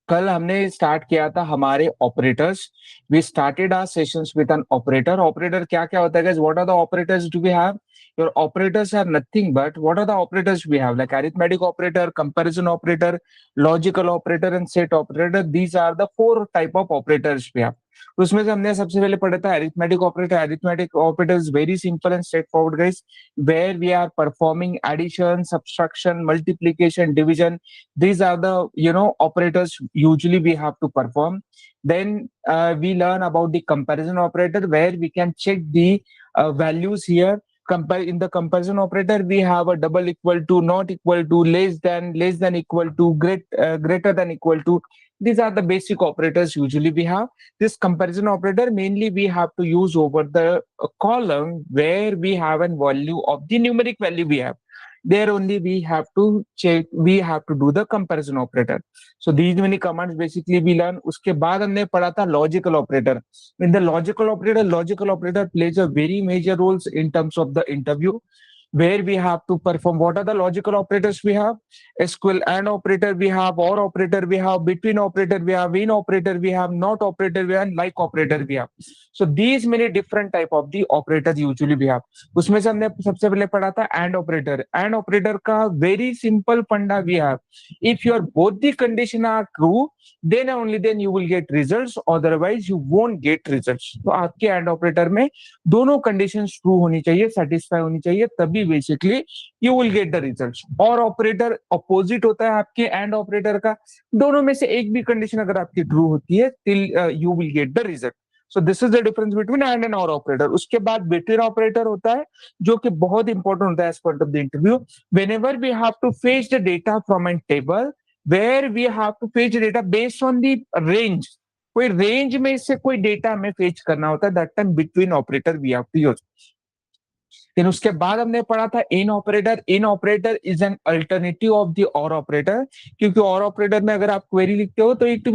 कल हमने स्टार्ट किया था हमारे operators. We started our sessions with an operator. Operator क्या क्या होता है guys? What are the operators do we have? Your operators are nothing but what are the operators we have? Like arithmetic operator, comparison operator, logical operator and set operator. These are the four type of operators we have. उसमें से हमने सबसे पहले पढ़ा था arithmetic operator. Arithmetic operator is very simple and straight forward guys, where we are performing addition, subtraction, multiplication, division. These are the operators usually we have to perform. Then we learn about the comparison operator, where we can check the values here. Compare in the comparison operator, we have a double equal to, not equal to, less than equal to, greater than equal to. These are the basic operators usually we have. This comparison operator mainly we have to use over the column where we have a value of the numeric value we have. There only we have to check, we have to do the comparison operator. So these many commands basically we learn. उसके बाद हमने पढ़ा था logical operator. In the logical operator plays a very major roles in terms of the interview, where we have to perform. What are the logical operators we have? SQL and operator we have, or operator we have, between operator we have, in operator we have, not operator we have, and like operator we have. So these many different type of the operators usually we have. उसमें से हमने सबसे पहले पढ़ा था and operator. And operator का very simple फंडा we have. If your both the condition are true, then only then you will get results, otherwise you won't get results. तो आपके and operator में दोनों कंडीशंस ट्रू होनी चाहिए, satisfy होनी चाहिए, तभी basically you will get the results. और ऑपरेटर अपोजिट होता है आपके एंड ऑपरेटर का। दोनों में से एक भी कंडीशन अगर आपकी ट्रू होती है, till you will get the result. So this is the difference between and and और ऑपरेटर। उसके बाद बिटवीन ऑपरेटर होता है, जो कि बहुत इंपॉर्टेंट होता है as part of the interview. Whenever we have to fetch the data from an table, where we have to fetch data based on the range. कोई रेंज में से कोई डेटा हमें फेच करना होता है, that time between operator we have to use. फिर उसके बाद हमने पढ़ा था in operator. In operator is an alternative of the or operator, क्योंकि और ऑपरेटर में अगर आप क्वेरी लिखते हो तो it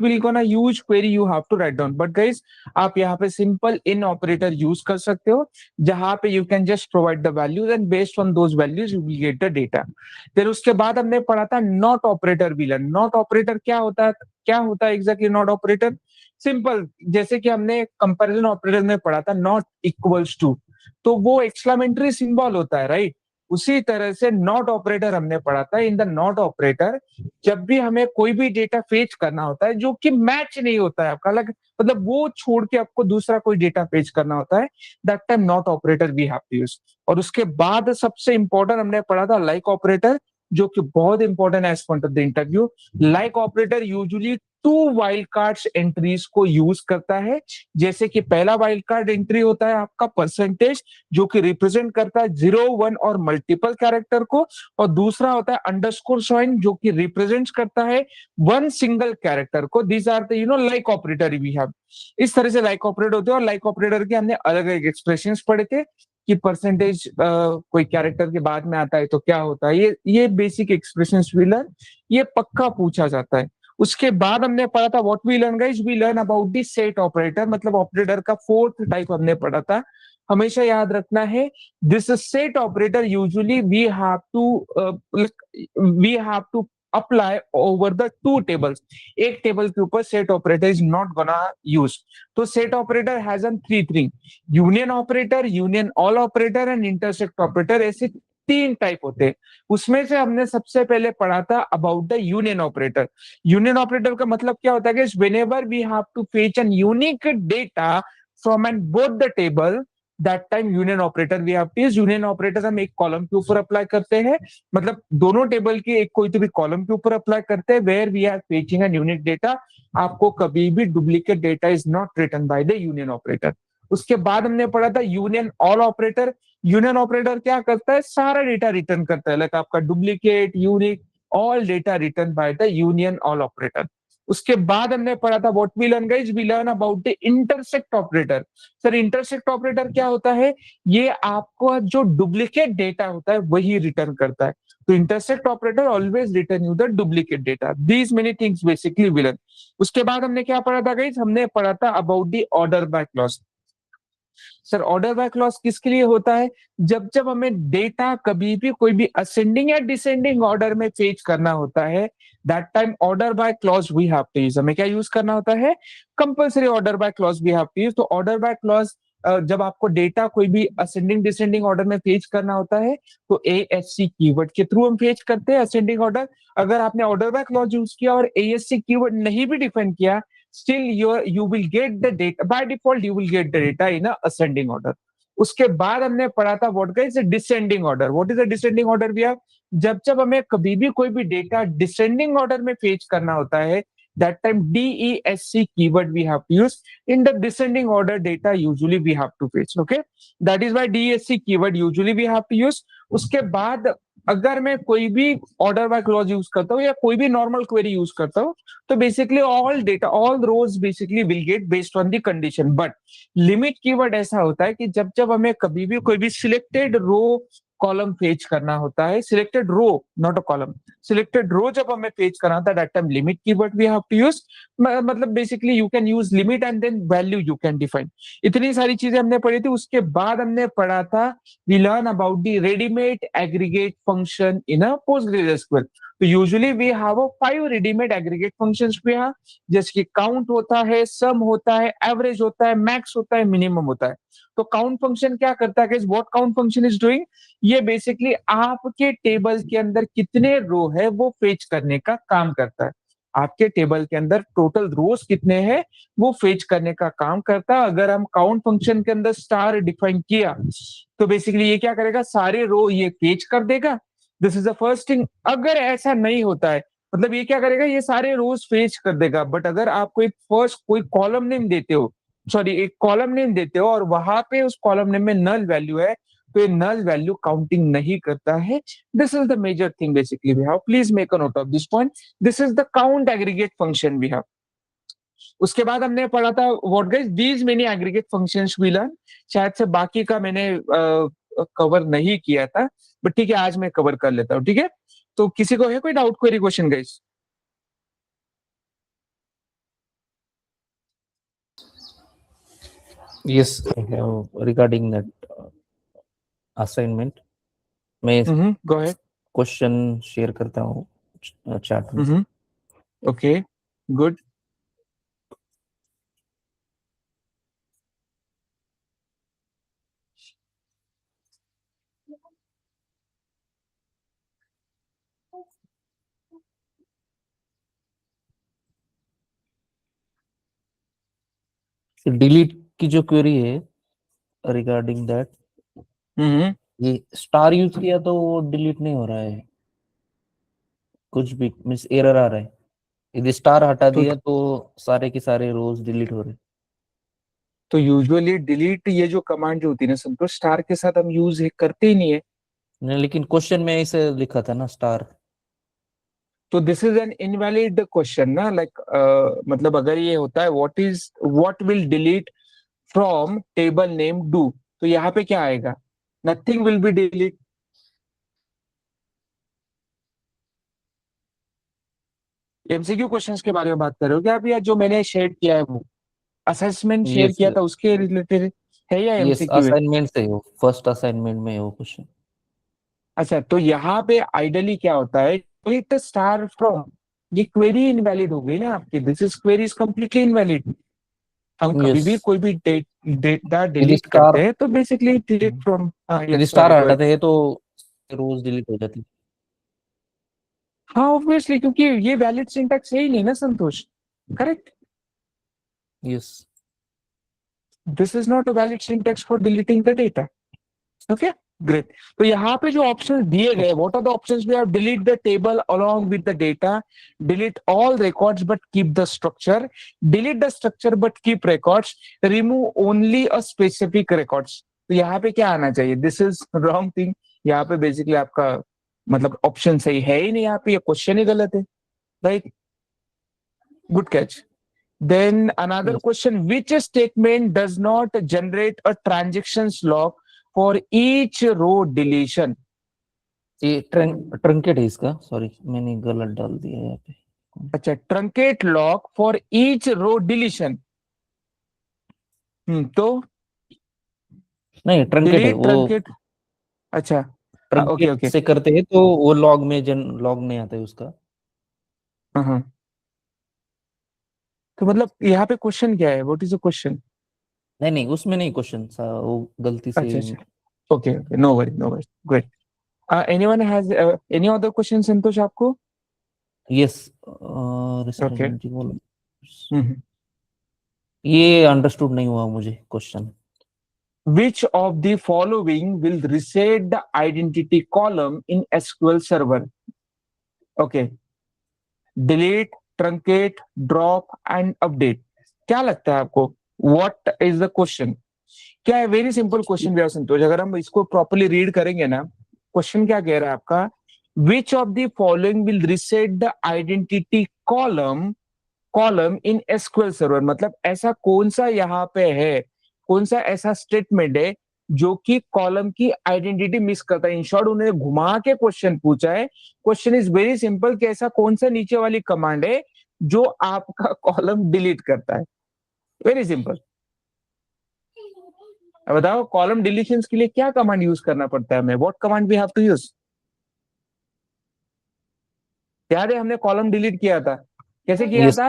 will gonna use query you have to write down. But guys, आप यहाँ पे सिंपल इन ऑपरेटर यूज कर सकते हो, जहां पे you can just provide the values and based on those values you will get the data. फिर उसके बाद हमने पढ़ा था not operator villain. Not operator क्या होता है? क्या होता है एग्जैक्टली नॉट ऑपरेटर? सिंपल, जैसे कि हमने कंपैरिजन ऑपरेटर में पढ़ा था नॉट इक्वल्स टू, तो वो एक्सक्लामेटरी सिंबल होता है, राइट? उसी तरह से नॉट ऑपरेटर हमने पढ़ा था। इन द नॉट ऑपरेटर, जब भी हमें कोई भी डेटा फेच करना होता है जो कि मैच नहीं होता है आपका, अलग मतलब वो छोड़ के आपको दूसरा कोई डेटा फेच करना होता है, that time not operator we have to use. और उसके बाद सबसे इंपॉर्टेंट हमने पढ़ा था लाइक ऑपरेटर, जो कि बहुत इंपॉर्टेंट है as point of the interview. Like operator usually two wild cards entries को यूज करता है। जैसे कि पहला वाइल्ड कार्ड एंट्री होता है आपका परसेंटेज, जो कि रिप्रेजेंट करता है 0, 1 और मल्टीपल कैरेक्टर को, और दूसरा होता है अंडरस्कोर साइन, जो कि रिप्रेजेंट करता है वन सिंगल कैरेक्टर को। These are the like operator we have. इस तरह से लाइक ऑपरेटर होते हैं। और लाइक ऑपरेटर के हमने अलग अलग एक्सप्रेशंस पढ़े थे कि परसेंटेज कोई कैरेक्टर के बाद में आता है तो क्या होता है। ये बेसिक एक्सप्रेशंस वी लर्न, ये पक्का पूछा जाता है। उसके बाद हमने पढ़ा था what we learn guys, we learn about the set operator. मतलब ऑपरेटर का फोर्थ टाइप हमने पढ़ा था। हमेशा याद रखना है, this set operator usually we have to apply over the two tables. एक टेबल के ऊपर set operator is not gonna use. तो set operator has an three thing, union operator, union all operator and intersect operator. ऐसे तीन type होते हैं। उसमें से हमने सबसे पहले पढ़ा था about the union operator. Union operator का मतलब क्या होता है कि whenever we have to fetch an unique data from an both the table, that time union operator we have to use. Union operator हम एक कॉलम के ऊपर अप्लाई करते हैं, मतलब दोनों टेबल के एक कोई तो भी कॉलम के ऊपर अप्लाई करते हैं, where we are fetching an unique data. आपको कभी भी duplicate data is not written by the union operator. उसके बाद हमने पढ़ा था union all operator. Union operator क्या करता है? सारा डेटा रिटर्न करता है, लाइक आपका duplicate, unique, all data return by the union all operator. उसके बाद हमने पढ़ा था what we learn guys, we learn about the intersect operator. Sir intersect operator क्या होता है? ये आपको जो डुप्लीकेट डेटा होता है वही रिटर्न करता है। तो intersect operator always return you the duplicate data. These many things basically we learn. उसके बाद हमने क्या पढ़ा था गाइस? हमने पढ़ा था about the order by clause. Sir order by clause किसके लिए होता है? जब जब हमें डेटा कभी भी कोई भी असेंडिंग या डिसेंडिंग ऑर्डर में फेच करना होता है, that time order by clause we have to use. हमें क्या यूज करना होता है? Compulsory order by clause we have to use. तो ऑर्डर बाय क्लॉज जब आपको डेटा कोई भी असेंडिंग डिसेंडिंग ऑर्डर में फेच करना होता है तो ASC कीवर्ड के थ्रू हम फेच करते हैं असेंडिंग ऑर्डर। अगर आपने ऑर्डर बाय क्लॉज यूज किया और ASC कीवर्ड नहीं भी डिफाइन किया, still you will get the data by default, you will get the data in a ascending order। उसके बाद हमने पढ़ा था what guys descending order. What is a descending order भैया? जब जब हमें कभी भी कोई भी डेटा डिसेंडिंग ऑर्डर में फेच करना होता है, that time DESC keyword we have to use in the descending order data usually we have to fetch। okay, that is why DESC keyword usually we have to use। उसके बाद अगर मैं कोई भी ऑर्डर बाय क्लॉज यूज करता हूँ या कोई भी नॉर्मल क्वेरी यूज करता हूँ, तो basically all data all rows basically will get based on the condition. But limit keyword ऐसा होता है कि जब जब हमें कभी भी कोई भी सिलेक्टेड रो कॉलम फेच करना होता है, selected row not a column, selected row जब हमें फेच करना होता है, that time limit keyword we have to use. मतलब basically you can use limit and then value you can define. इतनी सारी चीजें हमने पढ़ी थी। उसके बाद हमने पढ़ा था we learn about the readymade aggregate function in a PostgreSQL। तो usually we have a 5 readymade aggregate functions भी हैं, जैसे कि काउंट होता है, सम होता है, एवरेज होता है, मैक्स होता है, मिनिमम होता है। तो काउंट फंक्शन क्या करता है? What count function is doing, ये बेसिकली आपके टेबल के अंदर कितने रो है वो फेच करने का काम करता है। आपके टेबल के अंदर टोटल रोज कितने हैं वो फेच करने का काम करता है। अगर हम काउंट फंक्शन के अंदर स्टार डिफाइन किया तो बेसिकली ये क्या करेगा? सारे रो ये फेच कर देगा। This is the first thing. अगर ऐसा नहीं होता है, मतलब ये क्या करेगा? ये सारे रोज फेच कर देगा। बट अगर आप कोई फर्स्ट कोई कॉलम नेम देते हो, सॉरी एक कॉलम नेम देते हो और वहां पे उस कॉलम नेम में नल वैल्यू है, तो ये नल वैल्यू काउंटिंग नहीं करता है। This is the major thing basically we have. Please make a note of this point. This is the count aggregate function we have. उसके बाद हमने पढ़ा था what guys these many aggregate functions we learn. शायद से बाकी का मैंने कवर नहीं किया था, बट ठीक है आज मैं कवर कर लेता हूँ। ठीक है, तो किसी को है कोई doubt, query, question guys? Yes, I have regarding that assignment. मैं गो अहेड। क्वेश्चन शेयर करता हूँ चैट में। Okay, good. डिलीट की जो क्वेरी है रिगार्डिंग दैट, ये स्टार यूज किया तो वो डिलीट नहीं हो रहा है, कुछ भी मींस एरर आ रहा है। यदि स्टार हटा तो दिया तो सारे के सारे रोज डिलीट हो रहे हैं। तो यूजुअली डिलीट ये जो कमांड जो होती है ना संतोष, स्टार के साथ हम यूज करते ही नहीं है। नहीं, लेकिन क्वेश्चन में ऐसे लिखा था ना स्टार। तो this is an invalid question ना, लाइक मतलब अगर ये होता है what will delete from table name do, तो यहाँ पे क्या आएगा? Nothing will be delete. MCQ questions के बारे में बात कर रहे हो क्या आप, या जो मैंने शेयर किया है वो असेसमेंट शेयर यस, किया था उसके रिलेटेड है, या यस MCQ है? असाइनमेंट से हो, फर्स्ट असाइनमेंट में हो क्वेश्चन। अच्छा, तो यहाँ पे आइडली क्या होता है? डिलीट स्टार फ्रॉम, ये क्वेरी इनवैलिड हो गई ना आपकी। This is query is completely invalid. हम कभी यस, भी कोई भी डेटा यदि डिलीट स्टार करते हैं तो बेसिकली डिलीट फ्रॉम। हाँ, यदि yes, star sorry, go ahead. हटाते हैं तो रोज डिलीट हो जाती। हाँ ऑब्वियसली, क्योंकि ये वैलिड सिंटैक्स है ही नहीं ना Santosh. Correct, yes, this is not a valid syntax for deleting the data. Okay, great. तो यहाँ पे जो ऑप्शंस दिए गए, what are the options we have? Delete the table along with the data, delete all records but keep the structure, delete the structure but keep records, remove only a specific records. तो यहाँ पे क्या आना चाहिए? This is wrong thing. यहाँ पे basically आपका मतलब ऑप्शन सही है ही नहीं, यहाँ पे ये क्वेश्चन ही गलत है। Right, good catch. Then another yes. question, which statement does not generate a transactions log for each row deletion? ये ट्रंकेट है इसका, सॉरी मैंने गलत डाल दिया यहाँ पे। अच्छा, truncate log for each row deletion। तो नहीं, ट्रंकेट है डिलीट वो। ट्रंकेट, अच्छा ओके ट्रंकेट ओके। से करते हैं तो वो लॉग में लॉग नहीं आता है उसका। हाँ, तो मतलब यहाँ पे क्वेश्चन क्या है, व्हाट इज द क्वेश्चन? नहीं नहीं, उसमें नहीं क्वेश्चन सा, वो गलती से। अच्छा अच्छा, okay okay, no worry no worry, great. Anyone has any other question Santosh आपको? Yes, okay. रिस्ट्रिक्शन ये अंडरस्टूड नहीं हुआ मुझे question. Which of the following will reset the identity column in SQL Server? Okay. Delete, truncate, drop and update. क्या लगता है आपको? What is the question? क्या है? वेरी सिंपल क्वेश्चन भी संतोष, अगर हम इसको प्रॉपरली रीड करेंगे ना, क्वेश्चन क्या कह रहा है आपका? Which of the following will reset the identity column in SQL server, मतलब ऐसा कौन सा यहाँ पे है, कौन सा ऐसा स्टेटमेंट है जो कि कॉलम की आइडेंटिटी मिस करता है। इन शॉर्ट उन्होंने घुमा के क्वेश्चन पूछा है। क्वेश्चन इज वेरी सिंपल कि ऐसा कौन सा नीचे वाली कमांड है जो आपका कॉलम डिलीट करता है। Very simple. अब बताओ कॉलम डिलीशन के लिए क्या कमांड यूज करना पड़ता है हमें, what command we have to use? याद है हमने कॉलम डिलीट किया था, कैसे किया यस, था?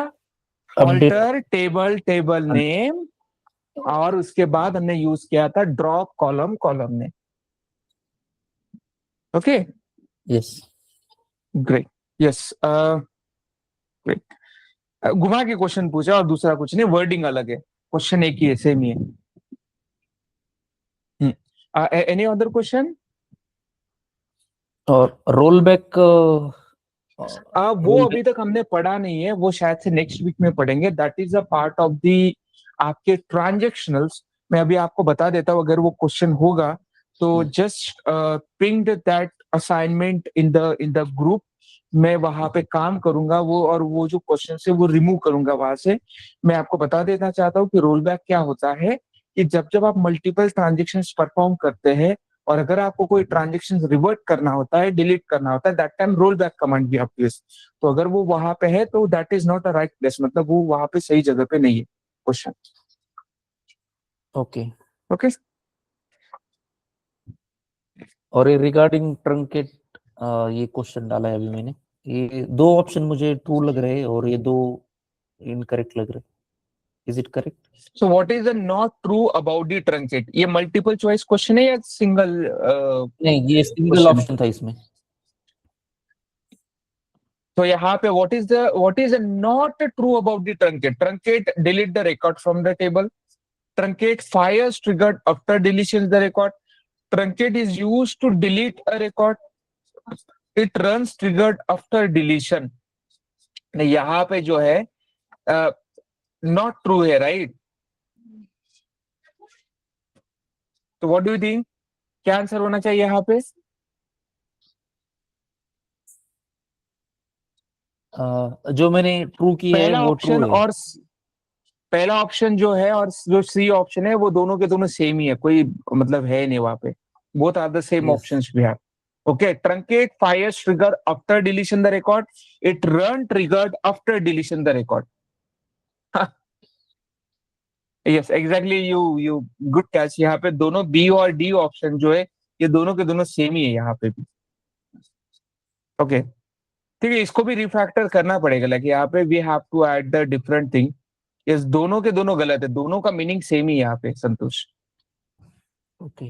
अपडेट। ऑल्टर टेबल नेम, और उसके बाद हमने यूज किया था ड्रॉप कॉलम ने। Okay, yes. Great, yes great. घुमा के क्वेश्चन पूछा और दूसरा कुछ नहीं, वर्डिंग अलग है, क्वेश्चन एक ही है, सेम ही है। Any other question? और रोल बैक, वो रोल बैक। अभी तक हमने पढ़ा नहीं है, वो शायद से नेक्स्ट वीक में पढ़ेंगे। That is a part of the आपके ट्रांजेक्शनल्स। मैं अभी आपको बता देता हूँ, अगर वो क्वेश्चन होगा तो just ping that assignment in the group. मैं वहां पे काम करूंगा वो, और वो जो क्वेश्चन है वो रिमूव करूंगा वहां से। मैं आपको बता देना चाहता हूँ कि रोल बैक क्या होता है, कि जब जब आप मल्टीपल ट्रांजेक्शन परफॉर्म करते हैं और अगर आपको कोई ट्रांजेक्शन रिवर्ट करना होता है, डिलीट करना होता है, that time roll back command भी आप यूज। तो अगर वो वहां पे है तो that is not a right place, मतलब वो वहां पे सही जगह पे नहीं है क्वेश्चन। ओके। ओके। और ये रिगार्डिंग ट्रंकेट, ये क्वेश्चन डाला है अभी मैंने। ये दो ऑप्शन मुझे ट्रू लग रहे हैं और ये दो इनकरेक्ट लग रहे हैं। Is it correct? So what is the not true about the truncate? ये मल्टीपल चॉइस क्वेश्चन है या सिंगल नहीं, ये सिंगल क्वेश्चन है? ऑप्शन था इसमें। तो यहाँ पे what is the not true about the truncate? Truncate delete the record from the table, truncate fires triggered after deletion of the record, truncate is used to delete a record, it runs triggered after deletion। यहाँ पे जो है not true है, right? तो what do you think, क्या answer होना चाहिए यहाँ पे? जो मैंने ट्रू की है पहला वो ट्रू ऑप्शन है। और पहला ऑप्शन जो है और जो सी ऑप्शन है वो दोनों के दोनों सेम ही है, कोई मतलब है नहीं वहां पे। Both are the same yes. Options we have. Okay, truncate fires trigger after deletion the record. It run triggered after deletion the record. Yes exactly, you good catch. यहाँ पे दोनों बी और डी ऑप्शन जो है ये दोनों के दोनों सेम ही है यहाँ पे भी। ओके ठीक है, इसको भी रिफैक्टर करना पड़ेगा, लाइक यहाँ पे we have to add the different thing. Yes दोनों के दोनों गलत है, दोनों का मीनिंग सेम ही यहाँ पे संतोष। ओके।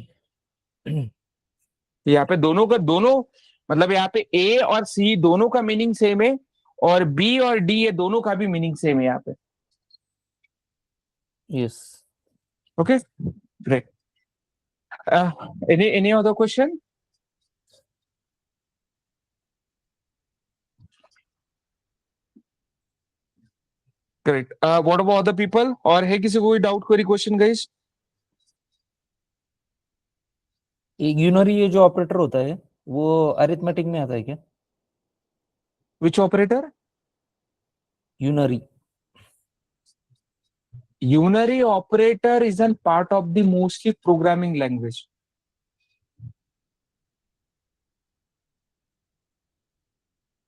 यहाँ पे दोनों का दोनों, मतलब यहाँ पे ए और सी दोनों का मीनिंग सेम है, और बी और डी ये दोनों का भी मीनिंग सेम है यहाँ पे। Yes. Okay great. Any other question? Great, what about other people? और है किसी को कोई डाउट, कोई क्वेश्चन गाइस? यूनरी ये जो ऑपरेटर होता है वो अरिथमेटिक में आता है क्या? Which operator? Unary. Unary operator is an part of the mostly programming language.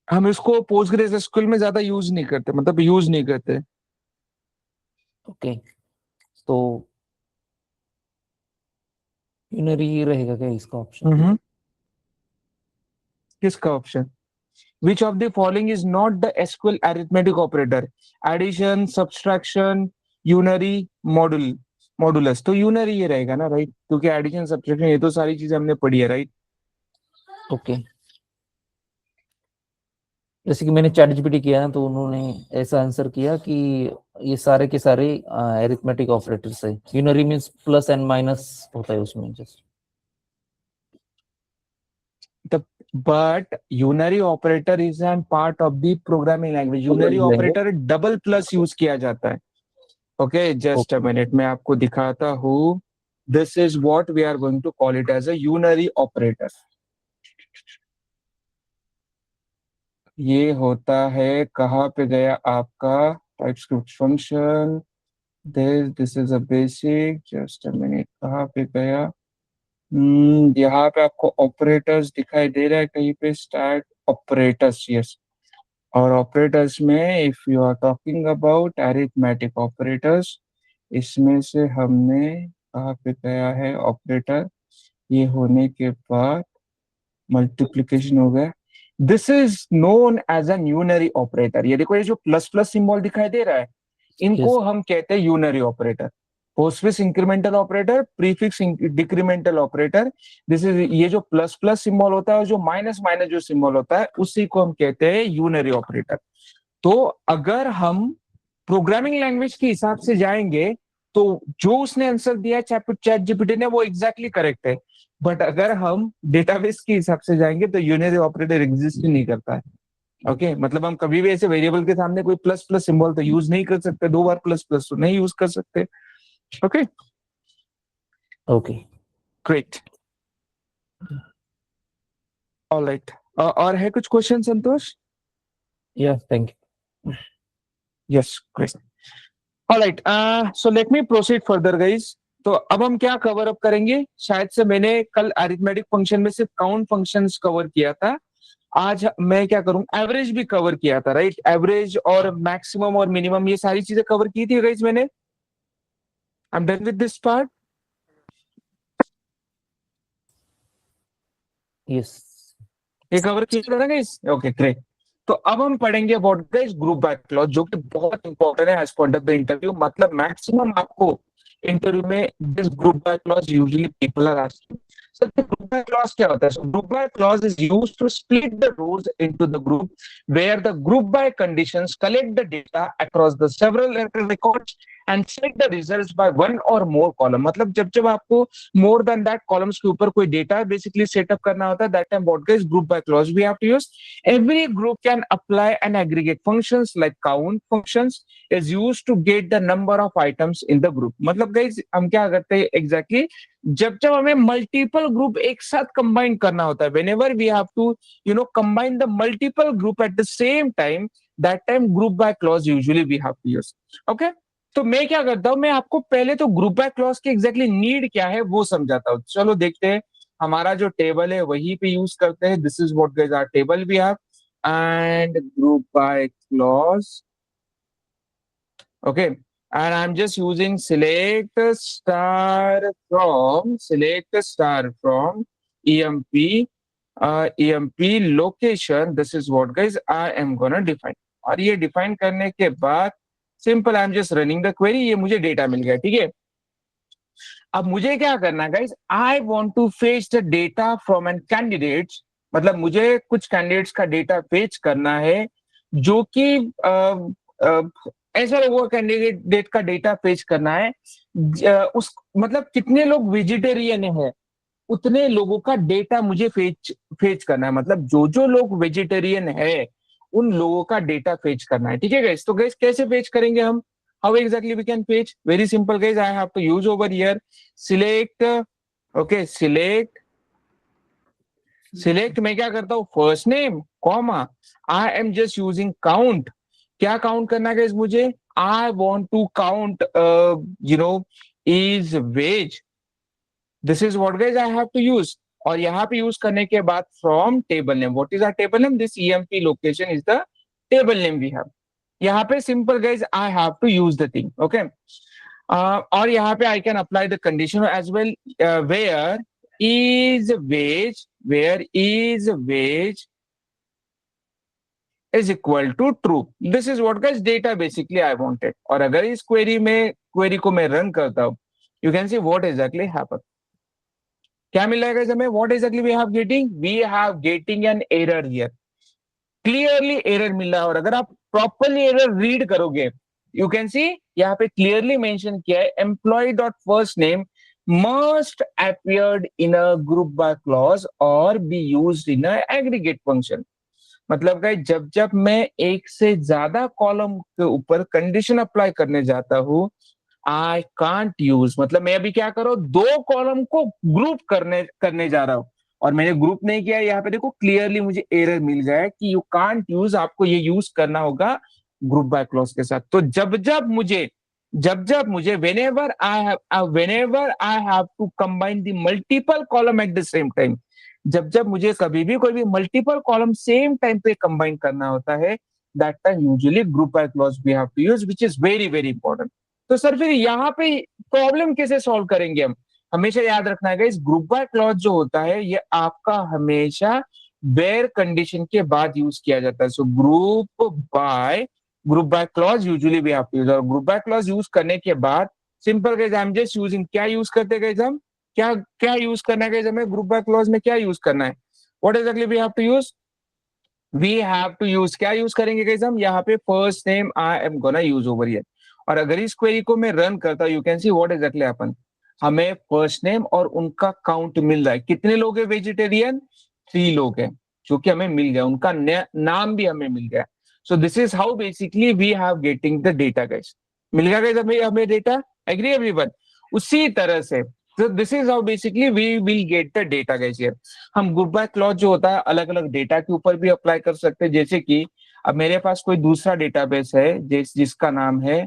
हम इसको पोस्टग्रेस एसक्यूएल में ज्यादा यूज नहीं करते, मतलब यूज नहीं करते। ओके। तो यूनरी ये रहेगा क्या इसका ऑप्शन? किसका option? Which of the following is not the SQL arithmetic operator? Addition, subtraction, unary, modulus. तो unary ये रहेगा ना, राइट? क्योंकि एडिशन सब्ट्रैक्शन ये तो सारी चीजें हमने पढ़ी है, राइट? ओके, जैसे कि मैंने चैट जीपीटी किया ना, तो उन्होंने ऐसा आंसर किया कि ये सारे के सारे अरिथमेटिक ऑपरेटर्स है। Unary means plus and minus होता है उसमें just. But unary operator is an part of the programming language. Unary operator double plus use किया जाता है। ओके, जस्ट अ मिनट, मैं आपको दिखाता हूँ। This is what we are going to call it as a unary operator. ये होता है, कहाँ पे गया आपका TypeScript function? This is a basic, just a minute, कहाँ पे गया? यहाँ पे आपको ऑपरेटर्स दिखाई दे रहा है कहीं पे, स्टार्ट ऑपरेटर्स, यस। और ऑपरेटर्स में if you are talking about arithmetic operators, इसमें से हमने कहाँ पे गया है ऑपरेटर? ये होने के बाद मल्टीप्लिकेशन हो गया। This is known as an unary operator. ये देखो, ये जो प्लस प्लस सिंबल दिखाई दे रहा है, इनको हम कहते हैं unary operator. Postfix incremental operator, prefix decremental operator. This is, ये जो प्लस प्लस सिंबल होता है और जो माइनस माइनस जो सिंबल होता है, उसी को हम कहते हैं यूनरी ऑपरेटर। तो अगर हम प्रोग्रामिंग लैंग्वेज के हिसाब से जाएंगे तो जो उसने आंसर दिया चैट जीपीटी ने, वो एग्जैक्टली करेक्ट है। बट अगर हम डेटाबेस के हिसाब से जाएंगे तो यूनरी ऑपरेटर एग्जिस्ट ही नहीं करता है। ओके, मतलब हम कभी भी ऐसे वेरिएबल के सामने कोई प्लस प्लस सिंबल तो यूज नहीं कर सकते, दो बार प्लस प्लस तो नहीं यूज कर सकते। Okay, okay, great, alright. और है कुछ क्वेश्चन संतोष? या thank you. Yes, great, alright. So let me proceed further guys. तो अब हम क्या कवर अप करेंगे? शायद से मैंने कल अरिथमेटिक फंक्शन में सिर्फ काउंट फंक्शंस कवर किया था। आज मैं क्या करूं, एवरेज भी कवर किया था, राइट? एवरेज और मैक्सिमम और मिनिमम, ये सारी चीजें कवर की थी गाइस मैंने। I am done with this part. Yes, ये कवर किया था ना गाइस? Okay, great. तो अब हम पढ़ेंगे about guys group by clause, जो कि बहुत इंपॉर्टेंट है as point of the interview. मतलब मैक्सिमम आपको इंटरव्यू में this group by clause usually people are asking. Sir group by clause क्या होता है? So group by clause is used to split the rows into the group where the group by conditions collect the data across the several records and select the results by one or more column। मतलब जब जब आपको more than that columns के ऊपर कोई data basically setup करना होता है, that time what is group by clause we have to use। Every group can apply and aggregate functions like count functions is used to get the number of items in the group। मतलब guys हम क्या करते हैं exactly, जब जब हमें multiple group एक साथ कंबाइन करना होता है, whenever we have to combine the multiple group at the same time, that time group by clause usually we have to use। okay, तो मैं क्या करता हूं, मैं आपको पहले तो ग्रुप बाय क्लॉज की एग्जैक्टली नीड क्या है वो समझाता हूं। चलो देखते हैं, हमारा जो टेबल है वही पे यूज करते हैं। This is what guys our table we have, and group by clause. Okay, and I'm just using select star from emp location। This is what guys I am gonna define। और ये define करने के बाद simple I am just running the query, ये मुझे data मिल गया, ठीक है। अब मुझे क्या करना है guys, I want to fetch the data from an candidate. मतलब मुझे कुछ कैंडिडेट्स का डेटा फेच करना है जो कि ऐसा लोगों का कैंडिडेट का डेटा फेच करना है। उस मतलब कितने लोग वेजिटेरियन है उतने लोगों का डेटा मुझे फेच फेच करना है। मतलब जो जो लोग वेजिटेरियन है उन लोगों का डेटा फेच करना है, ठीक है गाइस। तो गाइस कैसे फेच करेंगे हम? How exactly we can fetch? Very simple guys, I have to use over here select. Okay, select में क्या करता हूं, first name comma, I am just using count. क्या काउंट करना है गाइस मुझे? I want to count is wage. This is what guys I have to use. और यहाँ पे यूज करने के बाद from table name, what is our table name? This emp location is the table name we have. यहाँ पे simple guys I have to use the thing. Okay, और यहाँ पे I can apply the condition as well, where is wage is equal to true. This is what guys data basically I wanted. और अगर इस query को मैं run करता हूँ, you can see what exactly happen. क्या मिल रहा है हमें? What exactly we have getting an error here. Clearly error मिल रहा है। और अगर आप प्रॉपरली एरर रीड करोगे, यू कैन सी यहाँ पे क्लियरली मेंशन किया है, employ dot first name must appeared in a group by clause or be used in a aggregate function। मतलब गाइस जब जब मैं एक से ज्यादा कॉलम के ऊपर कंडीशन अप्लाई करने जाता हूँ, आई कांट यूज, मतलब मैं अभी क्या कर रहा हूँ, दो कॉलम को ग्रुप करने जा रहा हूँ और मैंने ग्रुप नहीं किया। यहाँ पे देखो क्लियरली मुझे एरर मिल गया है कि यू कांट यूज, आपको ये यूज करना होगा ग्रुप बाय क्लॉज के साथ। तो जब जब मुझे whenever I have to combine the multiple column at the same time, जब जब मुझे कभी भी कोई भी मल्टीपल कॉलम सेम टाइम पे कंबाइन करना होता है, that time usually group by clause we have to use, which is very very important. तो सर फिर यहाँ पे प्रॉब्लम कैसे सॉल्व करेंगे हम? हमेशा याद रखना है इस ग्रुप बाय क्लॉज जो होता है ये आपका हमेशा वेयर कंडीशन के बाद यूज किया जाता है। So group by clause usually we have to use. और ग्रुप बाय क्लॉज यूज करने के बाद simple guys I am just using, क्या यूज करते गाइस हम, क्या क्या यूज करना है गाइस हमें ग्रुप बाय क्लॉज में, क्या यूज करना है, what exactly we have to use, we have to use, क्या यूज करेंगे गाइस हम यहाँ पे, first name I am gonna use over here. और अगर इस क्वेरी को मैं रन करता हूं, you can see what exactly happen, हमें फर्स्ट नेम और उनका काउंट मिल रहा है। कितने लोग हैं वेजिटेरियन? 3 लोग हैं, जो कि हमें मिल गया, उनका नाम भी हमें मिल गया। So this is how basically we have getting the data guys. मिल गया गाइस हमें डेटा, एग्री एवरीवन? उसी तरह से तो this is how basically we will get the data guys here. हम ग्रुप बाय क्लॉज जो होता है अलग अलग डेटा के ऊपर भी अप्लाई कर सकते हैं। जैसे कि अब मेरे पास कोई दूसरा डेटाबेस है जिसका नाम है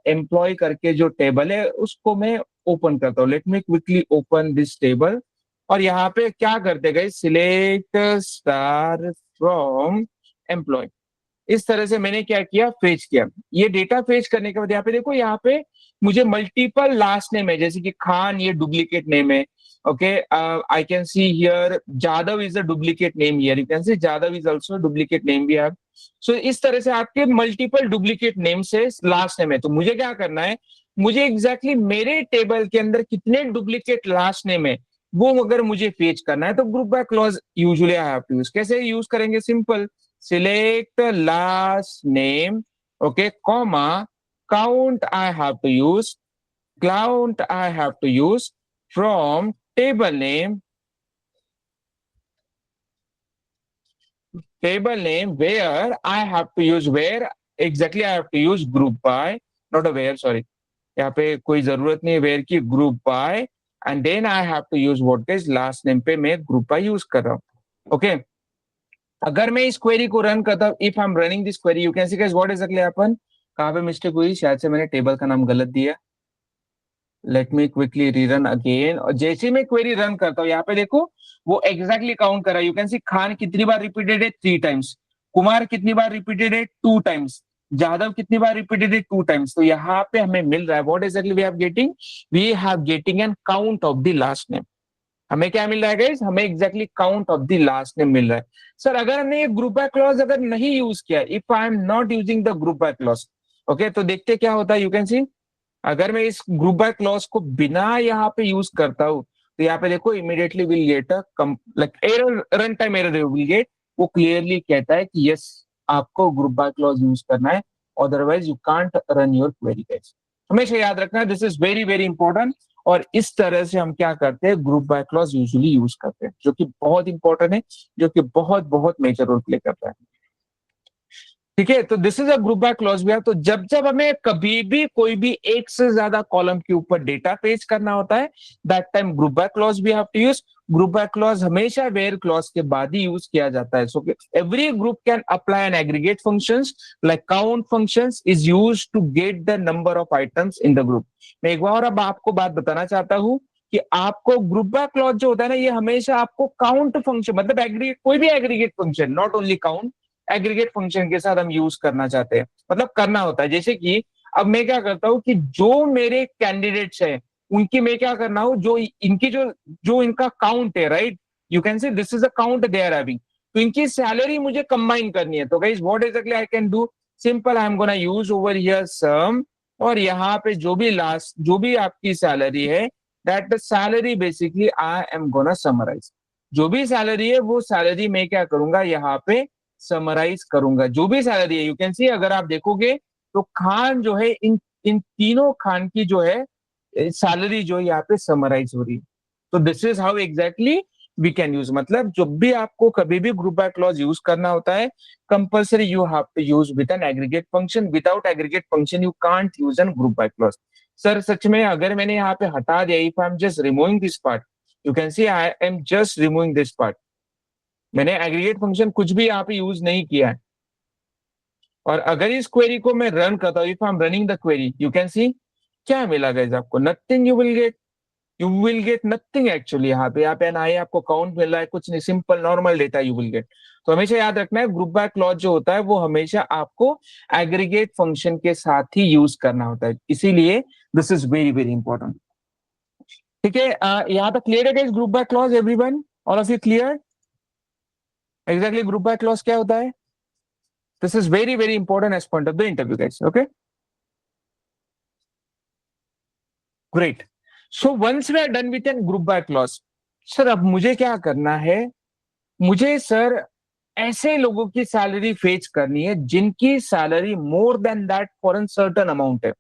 एम्प्लॉय करके जो टेबल है, उसको मैं ओपन करता हूँ। Late me quickly open this table. और यहाँ पे क्या करते गए, सिलेक्ट स्टार फ्रॉम एम्प्लॉय, इस तरह से मैंने क्या किया, फेच किया। ये डेटा फेच करने के बाद यहाँ पे देखो, यहाँ पे मुझे मल्टीपल लास्ट नेम है, जैसे कि खान ये डुप्लीकेट नेम है। Okay, I can see here Jadhav is a duplicate name here, you can see Jadhav is also duplicate name भी हैव। सो इस तरह से आपके मल्टीपल डुप्लीकेट नेम से लास्ट नेम है। तो मुझे क्या करना है, मुझे एग्जैक्टली मेरे टेबल के अंदर कितने डुप्लीकेट लास्ट नेम है वो अगर मुझे फेच करना है, तो group by clause usually I have to use. कैसे यूज करेंगे, simple, select last name, okay, comma, count I have to use, from table name where I have to use, where exactly I have to use group by, not a where, sorry, यहाँ पे कोई जरूरत नहीं है where की, group by, and then I have to use what is last name पे मैं group by use कर रहा हूँ। ओके, अगर मैं इस क्वेरी को रन करता हूं, if I am running this query, you can see guys what exactly happen. कहां पे मिस्टेक हुई, शायद से मैंने टेबल का नाम गलत दिया। Late me quickly rerun again. और जैसे मैं क्वेरी रन करता हूँ, यहाँ पे देखो वो एग्जैक्टली काउंट कर रहा है। यू कैन सी खान कितनी बार रिपीटेड है, 3 टाइम्स, कुमार कितनी बार रिपीटेड है, 2 टाइम्स, जादव कितनी बार रिपीटेड है, 2 टाइम्स। तो यहाँ पे हमें मिल रहा है what exactly we have getting an count of the last name. हमें क्या मिल रहा है गाइस, हमें exactly count of the last name मिल रहा है। सर अगर हमने ये ग्रुप बाय क्लॉज अगर नहीं यूज किया, if I am not using the group by clause, okay, तो देखते क्या होता है। यू कैन सी अगर मैं इस ग्रुप बाय क्लॉज को बिना यहाँ पे यूज करता हूँ, तो यहाँ पे देखो immediately will get a like error, run time error will get. वो क्लियरली कहता है कि यस आपको ग्रुप बाय क्लॉज यूज करना है, otherwise you can't run your query guys. हमेशा याद रखना, this is very very important. और इस तरह से हम क्या करते हैं, group by clause usually use करते हैं, जो कि बहुत इंपॉर्टेंट है, जो कि बहुत बहुत मेजर रोल प्ले करता है। ठीक है, तो this is a group by clause भी है। तो जब जब हमें कभी भी कोई भी एक से ज्यादा कॉलम के ऊपर डेटा पेज करना होता है, that time group by clause we have to use. Group by clause हमेशा वेयर क्लॉज के बाद ही यूज किया जाता है। So every group can apply an aggregate functions like count functions is used to get the number of items in the group. मैं एक बार अब आपको बात बताना चाहता हूं कि आपको ग्रुप बाय क्लॉज जो होता है ना, ये हमेशा आपको काउंट फंक्शन, मतलब एग्रीगेट, कोई भी aggregate function, not only count, aggregate function के साथ हम यूज करना चाहते हैं, मतलब करना होता है। जैसे कि अब मैं क्या करता हूँ कि जो मेरे कैंडिडेट्स हैं उनकी मैं क्या करना हूँ, जो इनकी जो इनका काउंट है, right, you can say this is a count they are having, तो इनकी सैलरी मुझे कंबाइन करनी है। तो guys what exactly I can do, simple I am gonna use over here sum, और यहाँ पे जो भी लास्ट जो भी आपकी सैलरी है that salary basically I am gonna summarize, जो भी सैलरी है वो सैलरी मैं क्या करूंगा यहाँ पे समराइज करूंगा, जो भी सैलरी है। यू कैन सी अगर आप देखोगे तो खान जो है इन इन तीनों खान की जो है सैलरी जो है यहाँ पे समराइज हो रही है। तो this is how exactly we can use, मतलब जब भी आपको कभी भी ग्रुप बाय क्लॉज यूज करना होता है compulsory you have to use with an aggregate function, without aggregate function you can't use an group by clause. Sir सच में अगर मैंने यहाँ पे हटा दिया, if I am just removing this part, you can see I am just removing this part, मैंने aggregate function कुछ भी यहाँ पे यूज नहीं किया है। और अगर इस क्वेरी को मैं रन करता हूँ, if I am running the query, you can सी क्या मिला गाइस आपको, nothing, you will gate nothing actually. यहाँ पे ना ही आपको काउंट मिल रहा है, कुछ नहीं, simple normal data you will get. तो हमेशा याद रखना है ग्रुप बाय क्लॉज जो होता है वो हमेशा आपको एग्रीगेट फंक्शन के साथ ही यूज करना होता है, इसीलिए this is very very important. ठीक है, यहाँ तक क्लियर है guys group by clause, everyone, all of you clear exactly group by clause क्या होता है? This is very very important as point of the interview guys, okay great. So once we are done with an group by clause, sir अब मुझे क्या करना है, मुझे sir ऐसे लोगों की सैलरी फेच करनी है जिनकी salary more than that for an certain amount है।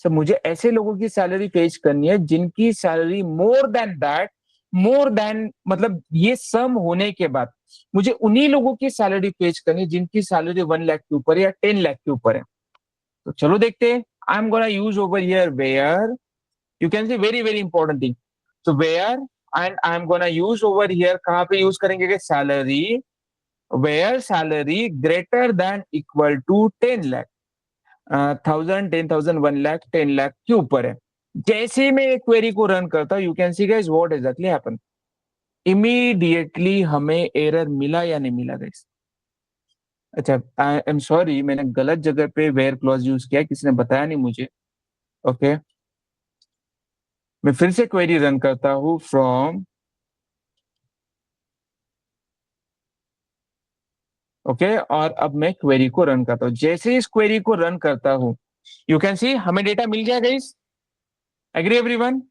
सर मुझे ऐसे लोगों की सैलरी फेच करनी है जिनकी salary more than that, more than मतलब ये सम होने के बाद मुझे उन्हीं लोगों की सैलरी फेच करनी है जिनकी सैलरी 1 लाख के ऊपर या 10 लाख के ऊपर है। तो चलो देखते हैं, I am gonna use over here where, you can see very very important thing, so where, and I am gonna use over here, कहाँ पे यूज करेंगे कि salary, where salary greater than equal to 10 lakh, 1000 10,000 1 lakh 10 lakh के ऊपर है। जैसे ही मैं एक क्वेरी को रन करता हूँ, you can see guys what exactly happen, immediately हमें एरर मिला या नहीं मिला गाइस? अच्छा आई एम सॉरी, मैंने गलत जगह पे वेयर क्लॉज यूज किया, किसी ने बताया नहीं मुझे। ओके मैं फिर से क्वेरी रन करता हूँ फ्रॉम, ओके और अब मैं क्वेरी को रन करता हूँ, जैसे ही इस क्वेरी को रन करता हूँ यू कैन सी हमें डेटा मिल गया गाइस, एग्री एवरीवन?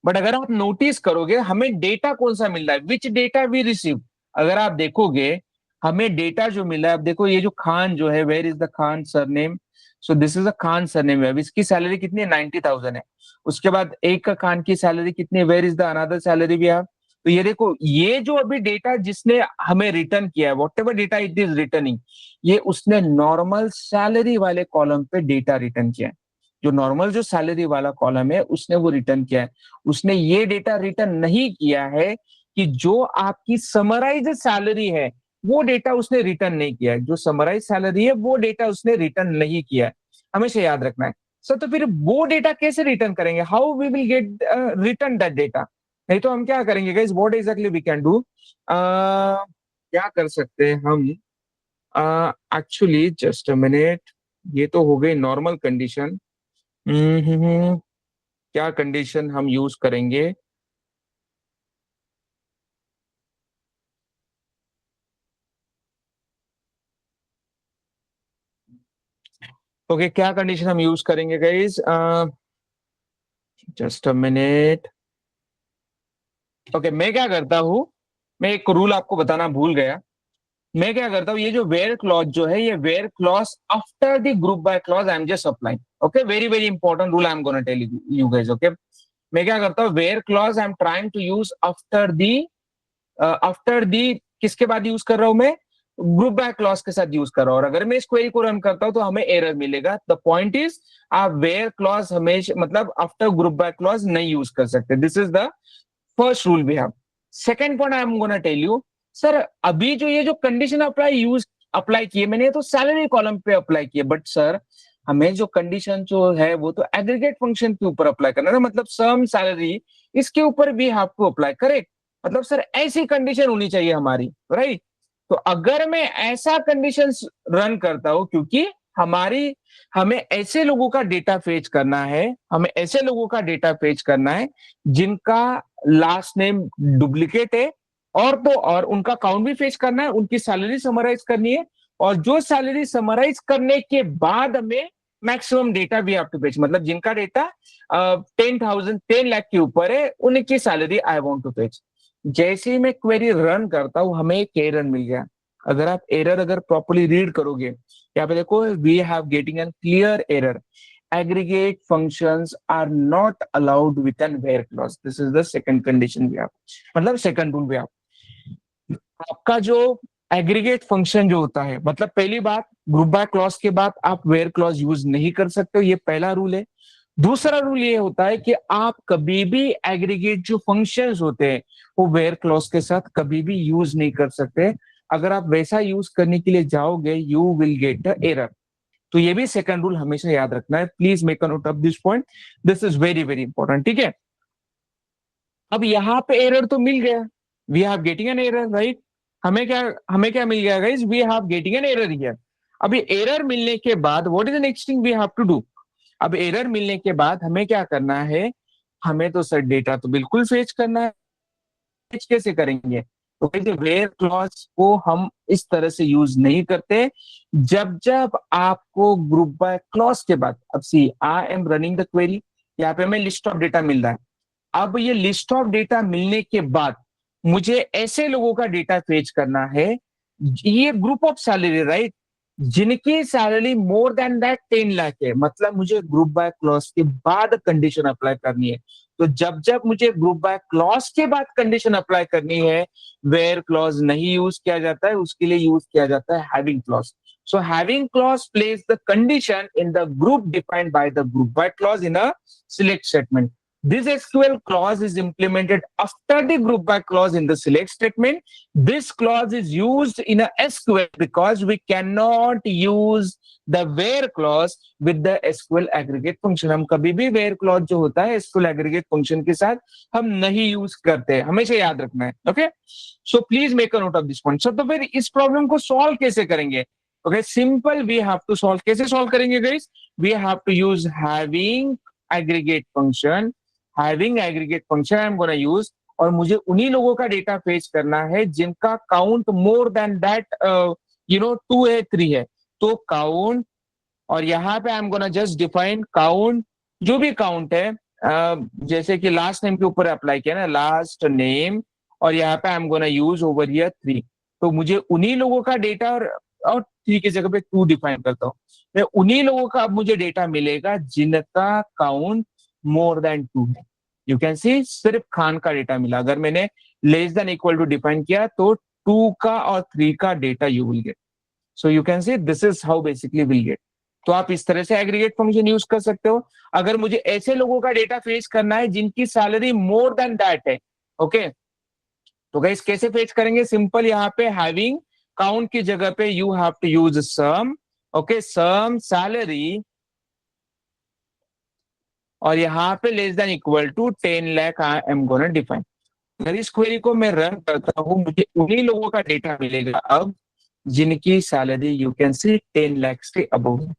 बट अगर आप नोटिस करोगे हमें डेटा कौन सा मिल रहा है, विच डेटा वी रिसीव, अगर आप देखोगे हमें डेटा जो मिला है, अब देखो ये जो खान जो है, where is the Khan surname, so this is a Khan surname है, इसकी सैलरी कितनी है 90,000 है। उसके बाद एक का खान की सैलरी कितनी है, where is the another salary भी है। तो ये देखो ये जो अभी डेटा जिसने हमें रिटर्न किया है, what ever data it is returning, ये उसने नॉर्मल सैलरी वाले कॉलम पे डेटा रिटर्न किया है, जो नॉर्मल जो सैलरी वाला कॉलम है उसने वो रिटर्न किया है। उसने ये डेटा रिटर्न नहीं किया है कि जो आपकी समराइज सैलरी है वो डेटा उसने रिटर्न नहीं किया है, जो समराइज सैलरी है वो डेटा उसने रिटर्न नहीं किया है, हमेशा याद रखना है। सर तो फिर वो डेटा कैसे रिटर्न करेंगे, how we will get return that data? नहीं तो हम क्या करेंगे guys, what exactly we can do, क्या कर सकते हैं हम, एक्चुअली जस्ट अ मिनट, ये तो हो गई नॉर्मल कंडीशन, क्या कंडीशन हम यूज करेंगे, ओके क्या कंडीशन हम यूज करेंगे guys, just a minute, okay मैं क्या करता हूँ, मैं एक रूल आपको बताना भूल गया, मैं क्या करता हूँ ये जो वेयर क्लॉज जो है ये where clause after the group by clause I am just applying, okay very very important rule I am gonna tell you guys, okay मैं क्या करता हूँ where clause I am trying to use after the, किसके बाद use कर रहा हूं मैं, ग्रुप बाय क्लॉज के साथ यूज कर रहा हूं, और अगर मैं इस क्वेरी को रन करता हूं तो हमें एरर मिलेगा। द पॉइंट इज आप वेयर क्लॉज हमेशा मतलब आफ्टर ग्रुप बाय क्लॉज नहीं यूज कर सकते, this is the first rule we have. Second point I am gonna tell you, sir अभी जो ये जो कंडीशन अप्लाई किए मैंने तो सैलरी कॉलम पे अप्लाई किए, बट सर हमें जो कंडीशन जो है वो तो एग्रीगेट फंक्शन के ऊपर अप्लाई करना है ना, मतलब सम सैलरी इसके ऊपर भी आपको अप्लाई करे, मतलब सर ऐसी कंडीशन होनी चाहिए हमारी, राइट? तो अगर मैं ऐसा कंडीशन रन करता हूं, क्योंकि हमें ऐसे लोगों का डेटा फेच करना है, हमें ऐसे लोगों का डेटा फेच करना है जिनका लास्ट नेम डुप्लीकेट है, और तो और उनका अकाउंट भी फेच करना है, उनकी सैलरी समराइज करनी है, और जो सैलरी समराइज करने के बाद हमें maximum data we have to fetch, मतलब जिनका डेटा 10 लाख के ऊपर है उनकी salary I want to fetch. जैसे ही मैं क्वेरी रन करता हूं हमें एक एरर मिल गया। अगर आप एरर अगर प्रॉपर्ली रीड करोगे, यहाँ पे देखो we have getting an clear error, aggregate functions are not allowed with an where clause. This is the second condition we have, मतलब second rule we have। आपका जो एग्रीगेट फंक्शन जो होता है, मतलब पहली बात ग्रुप बाय क्लॉज के बाद आप वेयर क्लॉज यूज नहीं कर सकते हो, ये पहला रूल है। दूसरा रूल ये होता है कि आप कभी भी एग्रीगेट जो फंक्शंस होते हैं वो वेयर क्लॉज के साथ कभी भी यूज नहीं कर सकते। अगर आप वैसा यूज करने के लिए जाओगे you will get a error. तो ये भी सेकंड रूल हमेशा याद रखना है, please make a note of this point, this is very very important, ठीक है। अब यहाँ पे एरर तो मिल गया, we have getting an error, right. हमें क्या मिल गया guys, we have getting an error here. अभी एरर मिलने के बाद what is the next thing we have to do. अब एरर मिलने के बाद हमें क्या करना है, हमें तो सर डेटा तो बिल्कुल फेच करना है। फेच कैसे करेंगे, तो कहते वेयर क्लॉज को हम इस तरह से यूज नहीं करते। जब जब आपको ग्रुप बाय क्लॉज के बाद, अब see I am running the query, यहाँ पे हमें लिस्ट ऑफ डेटा मिल रहा है। अब ये लिस्ट ऑफ डेटा मिलने के बाद मुझे ऐसे लोगों का डेटा फेच करना है, ये ग्रुप ऑफ सैलरी राइट, जिनकी salary more than that 10 lakh है, मतलब मुझे ग्रुप बाय क्लॉज के बाद कंडीशन अप्लाई करनी है। तो जब जब मुझे ग्रुप बाय क्लॉज के बाद कंडीशन अप्लाई करनी है, वेयर क्लॉज नहीं यूज किया जाता है, उसके लिए यूज किया जाता है having clause. So having clause plays the condition in the group defined by the group by clause in a select statement. This SQL clause is implemented after the group by clause in the select statement. This clause is used in a SQL because we cannot use the where clause with the SQL aggregate function. हम कभी भी where clause जो होता है SQL aggregate function के साथ हम नहीं यूज करते, हमेशा याद रखना है। Okay, so please make a note of this point. तो फिर इस प्रॉब्लम को सॉल्व कैसे करेंगे? Okay, simple, we have to solve, कैसे solve करेंगे guys? We have to use having aggregate function, having aggregate function I'm gonna use, और मुझे उन्हीं लोगों का डेटा फेच करना है जिनका काउंट मोर देन दैट 2 है 3 है। तो काउंट, और यहाँ पे आई am gonna just define count, जो भी काउंट है, जैसे कि लास्ट नेम के ऊपर अप्लाई किया ना, लास्ट नेम, और यहाँ पे आई am gonna use over here 3। तो मुझे उन्हीं लोगों का डेटा, और 3 की जगह पे 2 डिफाइन करता हूँ, मैं उन्हीं लोगों का अब मुझे डेटा मिलेगा जिनका काउंट मोर देन 2 है। यू कैन सी सिर्फ खान का डेटा मिला, अगर मैंने less than equal to define किया तो 2 का और 3 का data you will get. So you can see this is how basically will get. तो आप इस तरह से एग्रीगेट फंक्शन यूज कर सकते हो अगर मुझे ऐसे लोगों का डेटा फेच करना है जिनकी सैलरी मोर देन दैट है। ओके, तो गाइस कैसे फेच करेंगे? सिंपल, यहाँ पे हैविंग काउंट की जगह पे you have to use sum. Okay, sum salary, और यहाँ पे less than equal to 10 lakh I am gonna define. अगर इस क्वेरी को मैं रन करता हूँ मुझे उन्हीं लोगों का डेटा मिलेगा अब जिनकी salary you can see 10 lakh से above.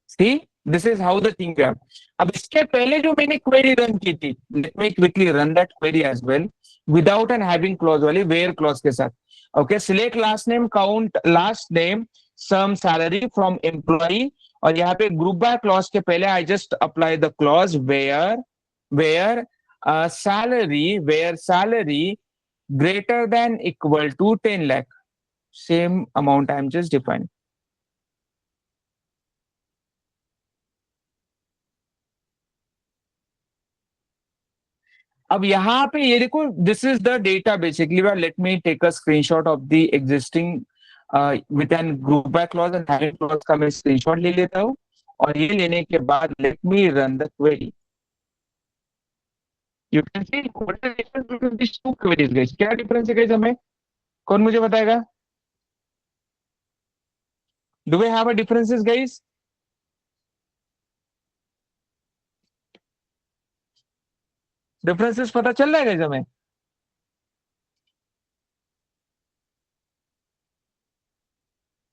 See, this is how the thing है। अब इसके पहले जो मैंने क्वेरी रन की थी, let me quickly run that query as well, without an having clause वाली, वेयर क्लॉज के साथ। Okay, select last name, count last name, sum salary from employee, और यहाँ पे ग्रुप बाय क्लॉज के पहले I just apply the clause where salary greater than equal to 10 lakh, same amount I'm just defining। अब यहाँ पे ये देखो, this is the data basically, let me take a screenshot of the existing with an group by clause and having clause का मैं screenshot ले लेता हूँ, और ये लेने के बाद let me run the query. You can see what is the difference between this two queries guys. क्या डिफरेंस है गाइस, हमें कौन मुझे बताएगा? Do we have a differences guys? Differences पता चल रहा है गाइस हमें?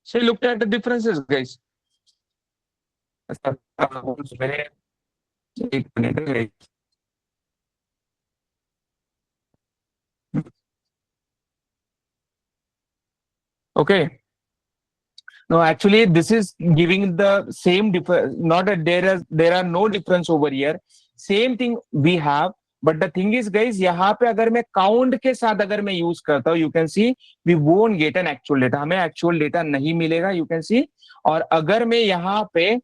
So look at the differences guys। मेरे एक minute. Okay, no, actually this is giving the same difference, not that there are no difference over here, same thing we have, but the thing is guys, यहाँ पे अगर मैं count के साथ अगर मैं यूज करता हूँ, you can see we won't get an actual data, हमें एक्चुअल डेटा नहीं मिलेगा, यू कैन सी। और अगर मैं यहाँ पे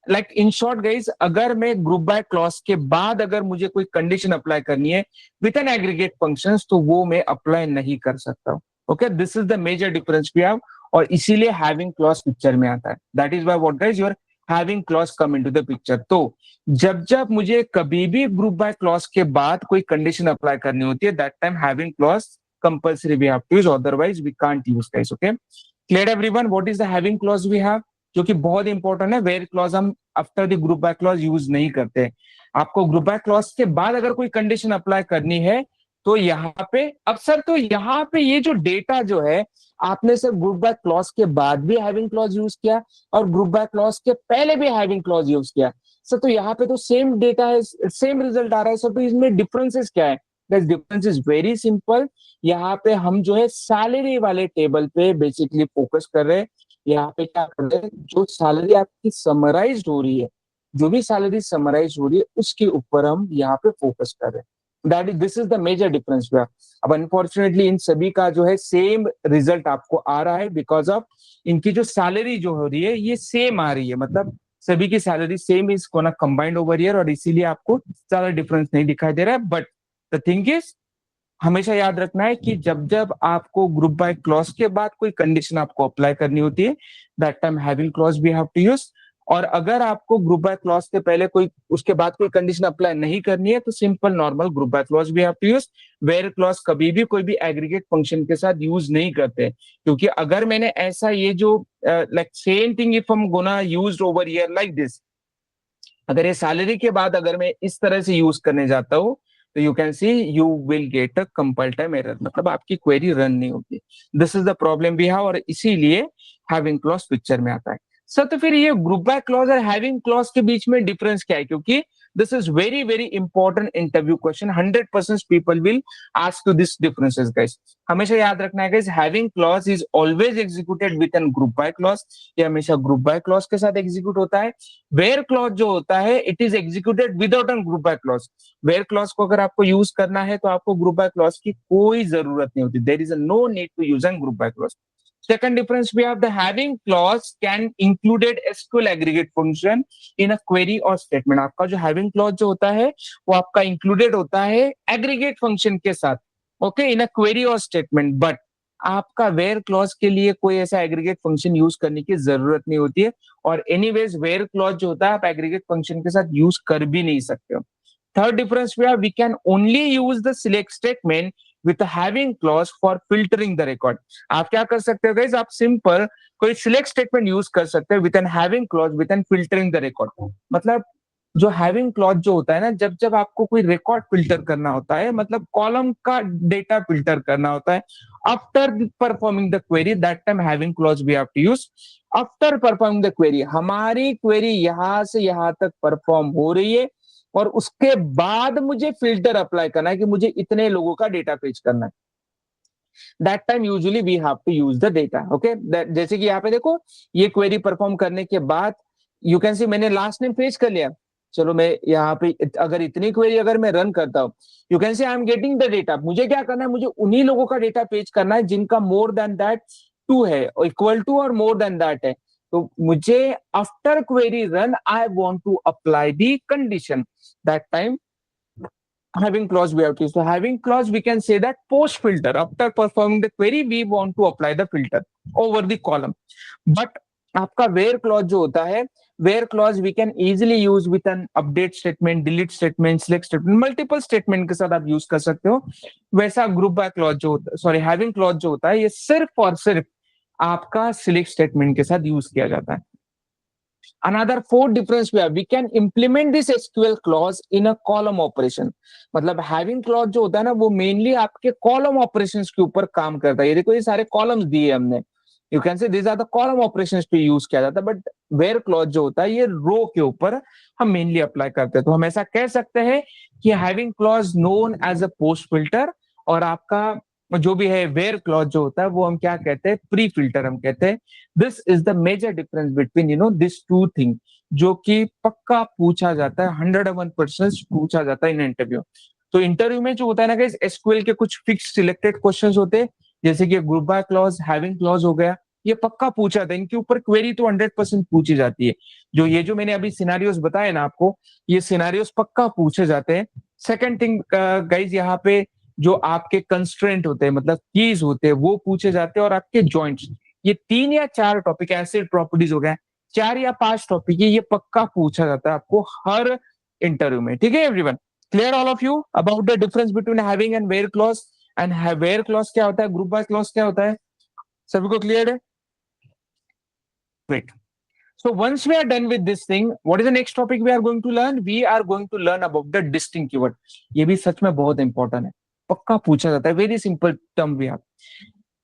लाइक इन शॉर्ट गाइज, अगर मैं ग्रुप बाय क्लॉज के बाद अगर मुझे कोई कंडीशन अप्लाई करनी है विद एन एग्रीगेट फंक्शंस, तो वो मैं अप्लाई नहीं कर सकता। Okay, this is the major difference we have, और इसीलिए हैविंग क्लॉज पिक्चर में आता है। That is why what guys, your having clause come into the picture. तो जब जब मुझे कभी भी ग्रुप बाय क्लॉज के बाद कोई कंडीशन अप्लाई करनी होती है, that time having clause compulsory we have to use, otherwise we can't use guys. Okay, clear everyone, what is the having clause we have, जो कि बहुत इंपॉर्टेंट है। वेयर क्लॉज हम after the group by clause use नहीं करते। आपको group by clause के बाद अगर कोई कंडीशन अप्लाई करनी है, तो यहाँ पे अब सर, तो यहाँ पे ये जो डेटा जो है, आपने सर ग्रुप बाय क्लॉज के बाद भी हैविंग क्लॉज यूज किया और ग्रुप बाय क्लॉज के पहले भी हैविंग क्लॉज यूज किया सर, तो यहाँ पे तो सेम डेटा है, सेम रिजल्ट आ रहा है सर, तो इसमें डिफरेंसेस क्या है? Difference is very simple. यहाँ पे हम जो है सैलरी वाले टेबल पे बेसिकली फोकस कर रहे हैं। यहाँ पे क्या कर रहे हैं, जो सैलरी आपकी समराइज हो रही है, जो भी सैलरी समराइज हो रही है, उसके ऊपर हम यहाँ पे फोकस कर रहे हैं। That is this is the major difference. अब अनफॉर्चुनेटली इन सभी का जो है सेम रिजल्ट आपको आ रहा है, बिकॉज ऑफ इनकी जो सैलरी जो हो रही है ये सेम आ रही है, मतलब सभी की salary same is gonna combined over year, और इसीलिए आपको ज्यादा डिफरेंस नहीं दिखाई दे रहा है। बट द थिंग इज, हमेशा याद रखना है कि जब जब आपको ग्रुप बाय क्लॉज के बाद कोई कंडीशन आपको अप्लाई करनी होती है, that time having clause we have to use. और अगर आपको ग्रुप बाय क्लॉज के पहले कोई, उसके बाद कोई कंडीशन अप्लाई नहीं करनी है, तो simple normal group by clause we have to use. Where clause कभी भी कोई भी एग्रीगेट फंक्शन के साथ यूज नहीं करते, क्योंकि अगर मैंने ऐसा ये जो लाइक सेम थिंग इफ हम gonna use over here like this, अगर ये सैलरी के बाद अगर मैं इस तरह से यूज करने जाता हूँ, तो you can C you will get a compile time error, मतलब आपकी क्वेरी रन नहीं होगी। दिस इज द प्रॉब्लम भी है, और इसीलिए हैविंग क्लॉज पिक्चर में आता है सर। तो फिर ये ग्रुप बाय क्लॉज और हैविंग क्लॉज के बीच में डिफरेंस क्या है? क्योंकि this is very very important interview question, 100% people will ask you this differences guys. हमेशा याद रखना है guys, having clause is always executed with an group by clause, ये हमेशा ग्रुप बाय क्लॉज के साथ एग्जीक्यूट होता है। वेयर क्लॉज जो होता है, it is executed without an group by clause. Where clause को अगर आपको यूज करना है, तो आपको ग्रुप बाय क्लॉज की कोई जरूरत नहीं होती, there is no need to use an group by clause. Second difference we have, the having clause can included SQL aggregate function in a query or statement। आपका जो having clause जो होता है, वो आपका included होता है aggregate function के साथ, ओके, इन अ क्वेरी और स्टेटमेंट। बट आपका वेयर क्लॉज के लिए कोई ऐसा एग्रीगेट फंक्शन यूज करने की जरूरत नहीं होती है, और एनीवेज वेयर क्लॉज जो होता है, आप एग्रीगेट फंक्शन के साथ यूज कर भी नहीं सकते हो। Third difference we can only use the select statement with a having clause for filtering the record। आप क्या कर सकते हो गाइस, आप सिंपल कोई सिलेक्ट स्टेटमेंट यूज कर सकते हो with an having clause with an filtering the record. मतलब जो हैविंग क्लॉज जो होता है ना, जब जब आपको कोई रिकॉर्ड फिल्टर करना होता है, मतलब कॉलम का डेटा फिल्टर करना होता है, after performing the query, that time having clause we have to use. After performing the query, हमारी क्वेरी यहां से यहां तक परफॉर्म हो रही है, और उसके बाद मुझे फिल्टर अप्लाई करना है कि मुझे इतने लोगों का डेटा फेच करना है, that time usually we have to use the data. Okay, जैसे कि यहाँ पे देखो, ये क्वेरी परफॉर्म करने के बाद यू कैन सी मैंने लास्ट नेम फेच कर लिया। चलो मैं यहाँ पे अगर इतनी क्वेरी अगर मैं रन करता हूँ, you can see I am getting the data. मुझे क्या करना है, मुझे उन्हीं लोगों का डेटा फेच करना है जिनका मोर देन दैट 2 है, इक्वल टू और मोर देन दैट है। तो मुझे after query run I want to apply the condition, that time having clause we have to use. So having clause we can say that post filter, after performing the query we want to apply the filter over the column। but आपका where clause जो होता है, where clause we can easily use with an update statement, delete statement, select statement, multiple statement के साथ आप use कर सकते हो। वैसा group by clause जो होता है, सॉरी having clause जो होता है, ये सिर्फ और सिर्फ आपका select statement के साथ यूज किया जाता है। Another fourth difference we can implement this SQL clause in a column operation। मतलब having clause जो होता है ना, वो मेनली आपके column operations के ऊपर काम करता है। ये देखो, ये सारे columns दिए हमने, you can say this are the column operations पे यूज किया जाता है, बट वेयर क्लॉज जो होता है ये रो के ऊपर हम मेनली अप्लाई करते हैं। तो हम ऐसा कह सकते हैं कि having clause known as a post filter, और आपका जो भी है वेयर क्लॉज जो होता है वो हम क्या कहते हैं, प्री फिल्टर हम कहते हैं। This is the major difference between this two thing, जो कि पक्का पूछा जाता है, 101% पूछा जाता है इन इंटरव्यू। तो इंटरव्यू में जो होता है ना गाइस, एसक्यूएल के कुछ फिक्स सिलेक्टेड क्वेश्चंस होते हैं, जैसे कि group by clause, having clause हो गया, ये पक्का पूछा था, इनके ऊपर क्वेरी तो 100% पूछी जाती है। जो मैंने अभी सिनारियोस बताए ना आपको, ये सिनारियोस पक्का पूछे जाते हैं। सेकंड थिंग गाइज, यहाँ पे जो आपके कंस्ट्रेंट होते हैं, मतलब कीज होते हैं, वो पूछे जाते हैं, और आपके जॉइंट्स, ये 3 या 4 टॉपिक, एसिड प्रॉपर्टीज हो गया, 4 या 5 टॉपिक ये पक्का पूछा जाता है आपको हर इंटरव्यू में। ठीक है everyone, clear all of you about the difference between having and where clause? And where clause क्या होता है, ग्रुप बाय क्लॉज क्या होता है, सभी को क्लियर है? Great. So once we are done with this thing, what is the next topic we are going to learn? We are going to learn about the distinct keyword. ये भी सच में बहुत इंपॉर्टेंट है, पक्का पूछा जाता है, वेरी सिंपल टर्म भी। आप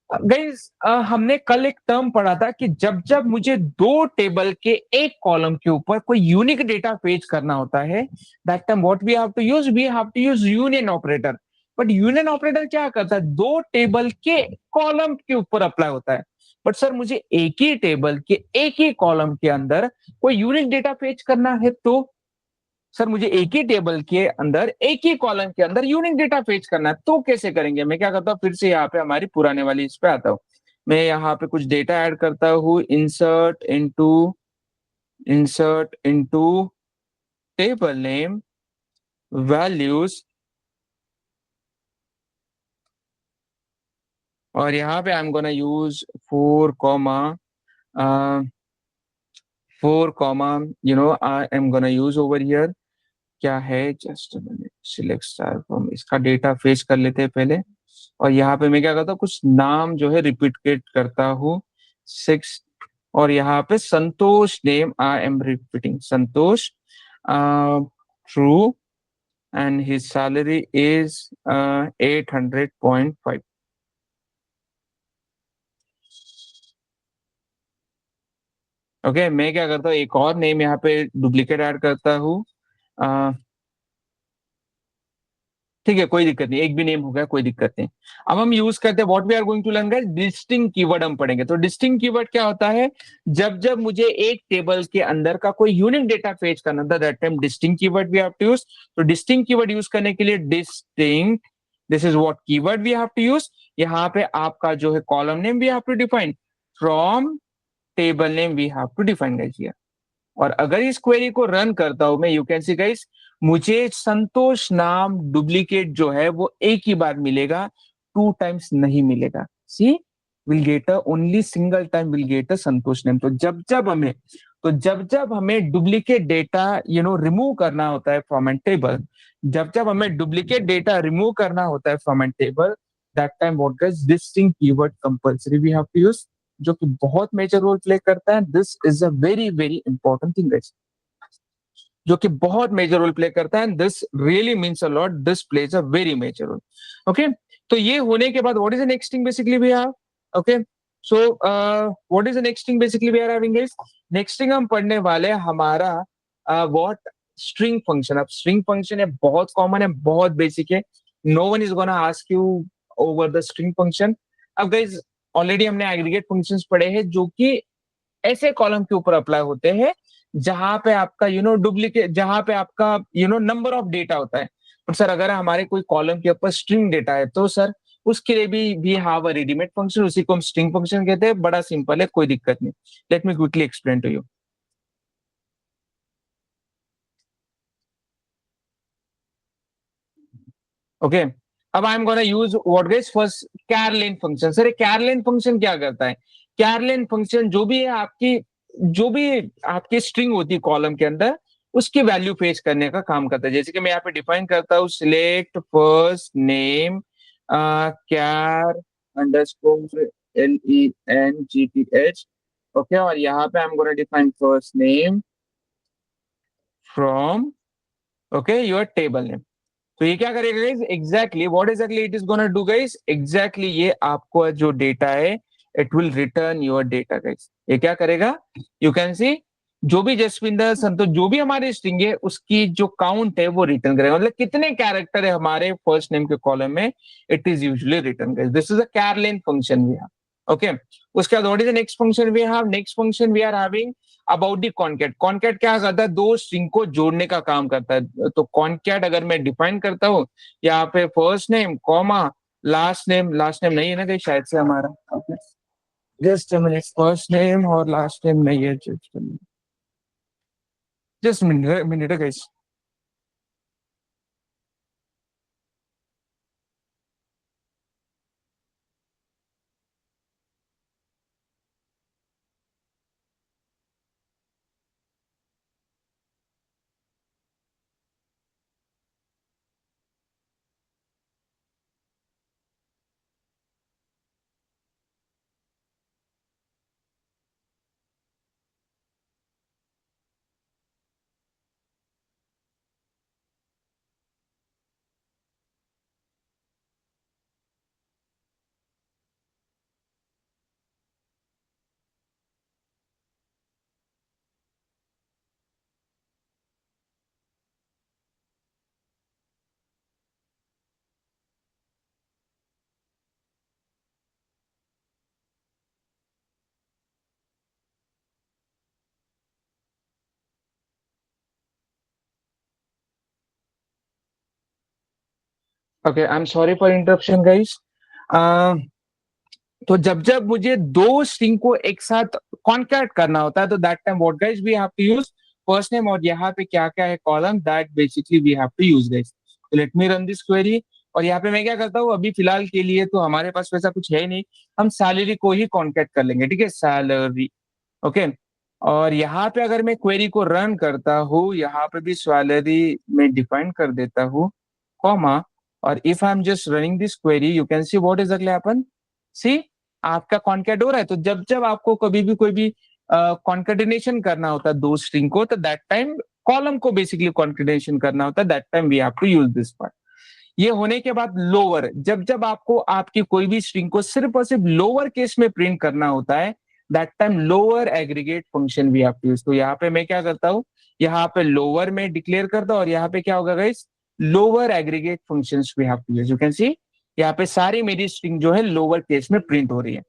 गाइस, हमने कल एक टर्म पढ़ा था कि जब जब मुझे 2 टेबल के एक कॉलम के ऊपर कोई यूनिक डेटा फेच करना होता है, that time what we have to use, we have to use union operator. But union operator क्या करता है, 2 टेबल के कॉलम के ऊपर अप्लाई होता है। बट सर मुझे एक ही टेबल के एक ही कॉलम के अंदर कोई यूनिक डेटा फेच करना है, तो सर मुझे एक ही टेबल के अंदर एक ही कॉलम के अंदर यूनिक डेटा फेच करना है, तो कैसे करेंगे? मैं क्या करता हूँ, फिर से यहाँ पे हमारी पुराने वाली इस पे आता हूँ। मैं यहाँ पे कुछ डेटा ऐड करता हूँ, insert into table name values, और यहाँ पे आई am gonna use 4 comma 4 comma I am gonna use over here, क्या है, जस्ट सिलेक्ट स्टार फ्रॉम, इसका डेटा फेच कर लेते हैं पहले। और यहाँ पे मैं क्या करता हूँ, कुछ नाम जो है रिपीट करता हूँ, 6, और यहाँ पे Santosh name I am repeating, Santosh true, and his salary is 800.5। Okay, मैं क्या करता हूँ, एक और नेम यहाँ पे डुप्लीकेट ऐड करता हूँ, ठीक है, कोई दिक्कत नहीं, एक भी नेम हो गया, कोई दिक्कत नहीं। अब हम यूज करते हैं what we are going to learn guys, distinct keyword हम पढ़ेंगे। तो डिस्टिंक्ट कीवर्ड क्या होता है, जब जब मुझे एक टेबल के अंदर का कोई यूनिक डेटा फेच करना था, that time distinct keyword we have to use. तो डिस्टिंक्ट कीवर्ड यूज करने के लिए distinct, this is what keyword we have to use. यहाँ पे आपका जो है column name we have to define, from table name we have to define guys here. और अगर इस क्वेरी को रन करता हूं मैं, यू कैन सी गाइस, मुझे संतोष नाम डुप्लीकेट जो है वो एक ही बार मिलेगा, 2 टाइम्स नहीं मिलेगा। See, will get a only single time will get a Santosh name. तो जब जब हमें डुप्लीकेट डेटा रिमूव करना होता है फ्रॉम एन टेबल, जब जब हमें डुप्लीकेट डेटा रिमूव करना होता है from an table, that time what guys, distinct keyword compulsory we have to use, जो कि बहुत मेजर रोल प्ले करता है। This is a very very important thing guys, जो कि बहुत मेजर रोल प्ले करता है, this really means a lot, this plays a very major role. Okay, तो ये होने के बाद what is the next thing basically we have, okay, so what is the next thing basically we are having guys, next thing हम पढ़ने वाले हमारा what, string function. अब स्ट्रिंग फंक्शन है, बहुत कॉमन है, बहुत बेसिक है, no one is gonna ask you over the string function. अब गाइस, ऑलरेडी हमने एग्रीगेट फंक्शंस पढ़े हैं, जो कि ऐसे कॉलम के ऊपर अप्लाई होते हैं जहां पे आपका डुप्लीकेट, जहां पे आपका नंबर ऑफ डेटा होता है। और सर अगर हमारे कोई कॉलम के ऊपर स्ट्रिंग डेटा है, तो सर उसके लिए भी हैव अ रेडीमेड फंक्शन, उसी को हम स्ट्रिंग फंक्शन कहते हैं, बड़ा सिंपल है, कोई दिक्कत नहीं। Let me quickly explain to you. Okay, अब I am gonna use what guys, first char len function. Sir char len function क्या करता है, कैरलेन फंक्शन जो भी है आपकी, जो भी आपकी स्ट्रिंग होती है कॉलम के अंदर, उसकी वैल्यू फेच करने का काम करता है। जैसे कि मैं यहाँ पे डिफाइन करता हूँ, सिलेक्ट फर्स्ट नेम कैर अंडरस्कोर LENGTH, ओके, और यहाँ पे आई am gonna define first name from, okay, your table name. तो ये क्या करेगा guys, exactly what exactly it is gonna do guys, exactly ये आपको जो डेटा है it will return your data guys. ये क्या करेगा, यू कैन सी जो भी जसविंदर संतोष जो भी हमारे स्ट्रिंग है उसकी जो काउंट है वो रिटर्न करेगा, मतलब कितने कैरेक्टर है हमारे फर्स्ट नेम के कॉलम में, it is usually return guys. This is a char len function we have. Okay, उसके बाद what is the next function we have, next function we are having about the concat. Concat क्या करता है, दो string को जोड़ने का काम करता है। तो कॉनकैट अगर मैं डिफाइन करता हूँ यहाँ पे first name comma last name, last name नहीं है ना कहीं शायद से हमारा, just a minute, first name और लास्ट नेम नहीं है, just minute minute guys. Okay, I am sorry for interruption guys. तो जब जब मुझे दो स्ट्रिंग को एक साथ कॉन्कैट करना होता है तो that time what guys we have to use first name, और यहाँ पे क्या क्या है column, that basically we have to use guys. तो let me run this query, और यहाँ पे मैं क्या करता हूँ, अभी फिलहाल के लिए तो हमारे पास वैसा कुछ है नहीं, हम सैलरी को ही कॉन्कैट कर लेंगे, ठीक है, सैलरी। ओके, और यहाँ पे अगर मैं क्वेरी को रन करता हूँ, यहाँ पे भी सैलरी में डिफाइन कर देता हूँ कॉमा, और if I am just running this query you can see what is happen, see आपका कॉन्कैट हो रहा है। तो जब जब आपको कभी भी कोई भी कॉन्केटिनेशन करना होता है दो स्ट्रिंग को, तो दैट टाइम कॉलम को बेसिकली कॉन्केटिनेशन करना होता है, that time we have to use this part. ये होने के बाद लोअर, जब जब आपको आपकी कोई भी स्ट्रिंग को सिर्फ और सिर्फ लोअर केस में प्रिंट करना होता है, that time lower aggregate function we have to use. तो यहाँ पे मैं क्या करता हूँ, यहाँ पे लोअर में डिक्लेयर करता हूँ, और यहाँ पे क्या होगा guys, lower aggregate functions we have to use. You can see यहाँ पे सारी मेरी स्ट्रिंग जो है लोअर केस में प्रिंट हो रही है।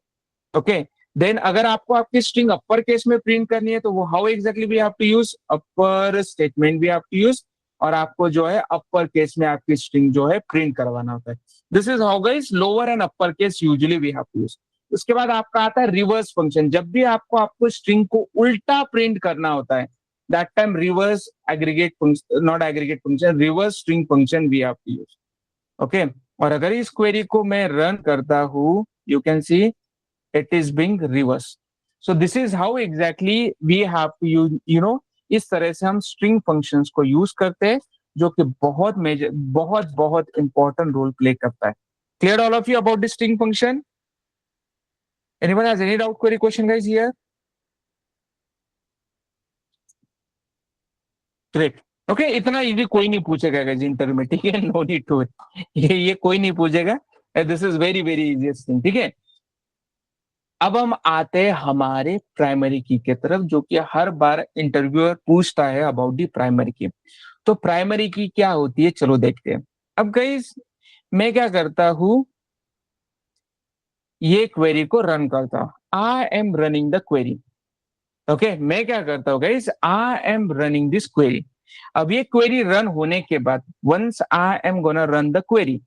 ओके, देन अगर आपको आपकी स्ट्रिंग अपर केस में प्रिंट करनी है तो वो how exactly we have to use, upper statement we have to use, और आपको जो है अपर केस में आपकी स्ट्रिंग जो है प्रिंट करवाना होता है। This is how guys lower and upper case usually we have to use. उसके बाद आपका आता है रिवर्स फंक्शन। जब भी आपको स्ट्रिंग को उल्टा प्रिंट करना होता है, that time reverse aggregate function, not aggregate function, reverse string function we have to use. Okay, और अगर इस क्वेरी को मैं रन करता हूं, you can see it is being reversed. So this is how exactly we have to use, you know, इस तरह से हम स्ट्रिंग फंक्शंस को यूज करते हैं, जो कि बहुत मेजर बहुत बहुत इंपॉर्टेंट रोल प्ले करता है। Clear all of you about the string function? Anyone has any doubt, query, question guys here? Great. Okay, इतना इजी कोई नहीं पूछेगा गाइस इंटरव्यू में, ठीक है, नो नीड टू, ये कोई नहीं पूछेगा, this is very very easiest thing, ठीक है। अब हम आते हैं हमारे प्राइमरी की के तरफ, जो कि हर बार इंटरव्यूअर पूछता है अबाउट दी प्राइमरी की। तो प्राइमरी की क्या होती है, चलो देखते हैं। अब गाइस मैं क्या करता हूं, ये क्वेरी को रन करता हूं, I am running the query. Okay, मैं क्या करता हूं guys, I am running this query. अब ये क्वेरी रन होने के बाद, once I am gonna run the query,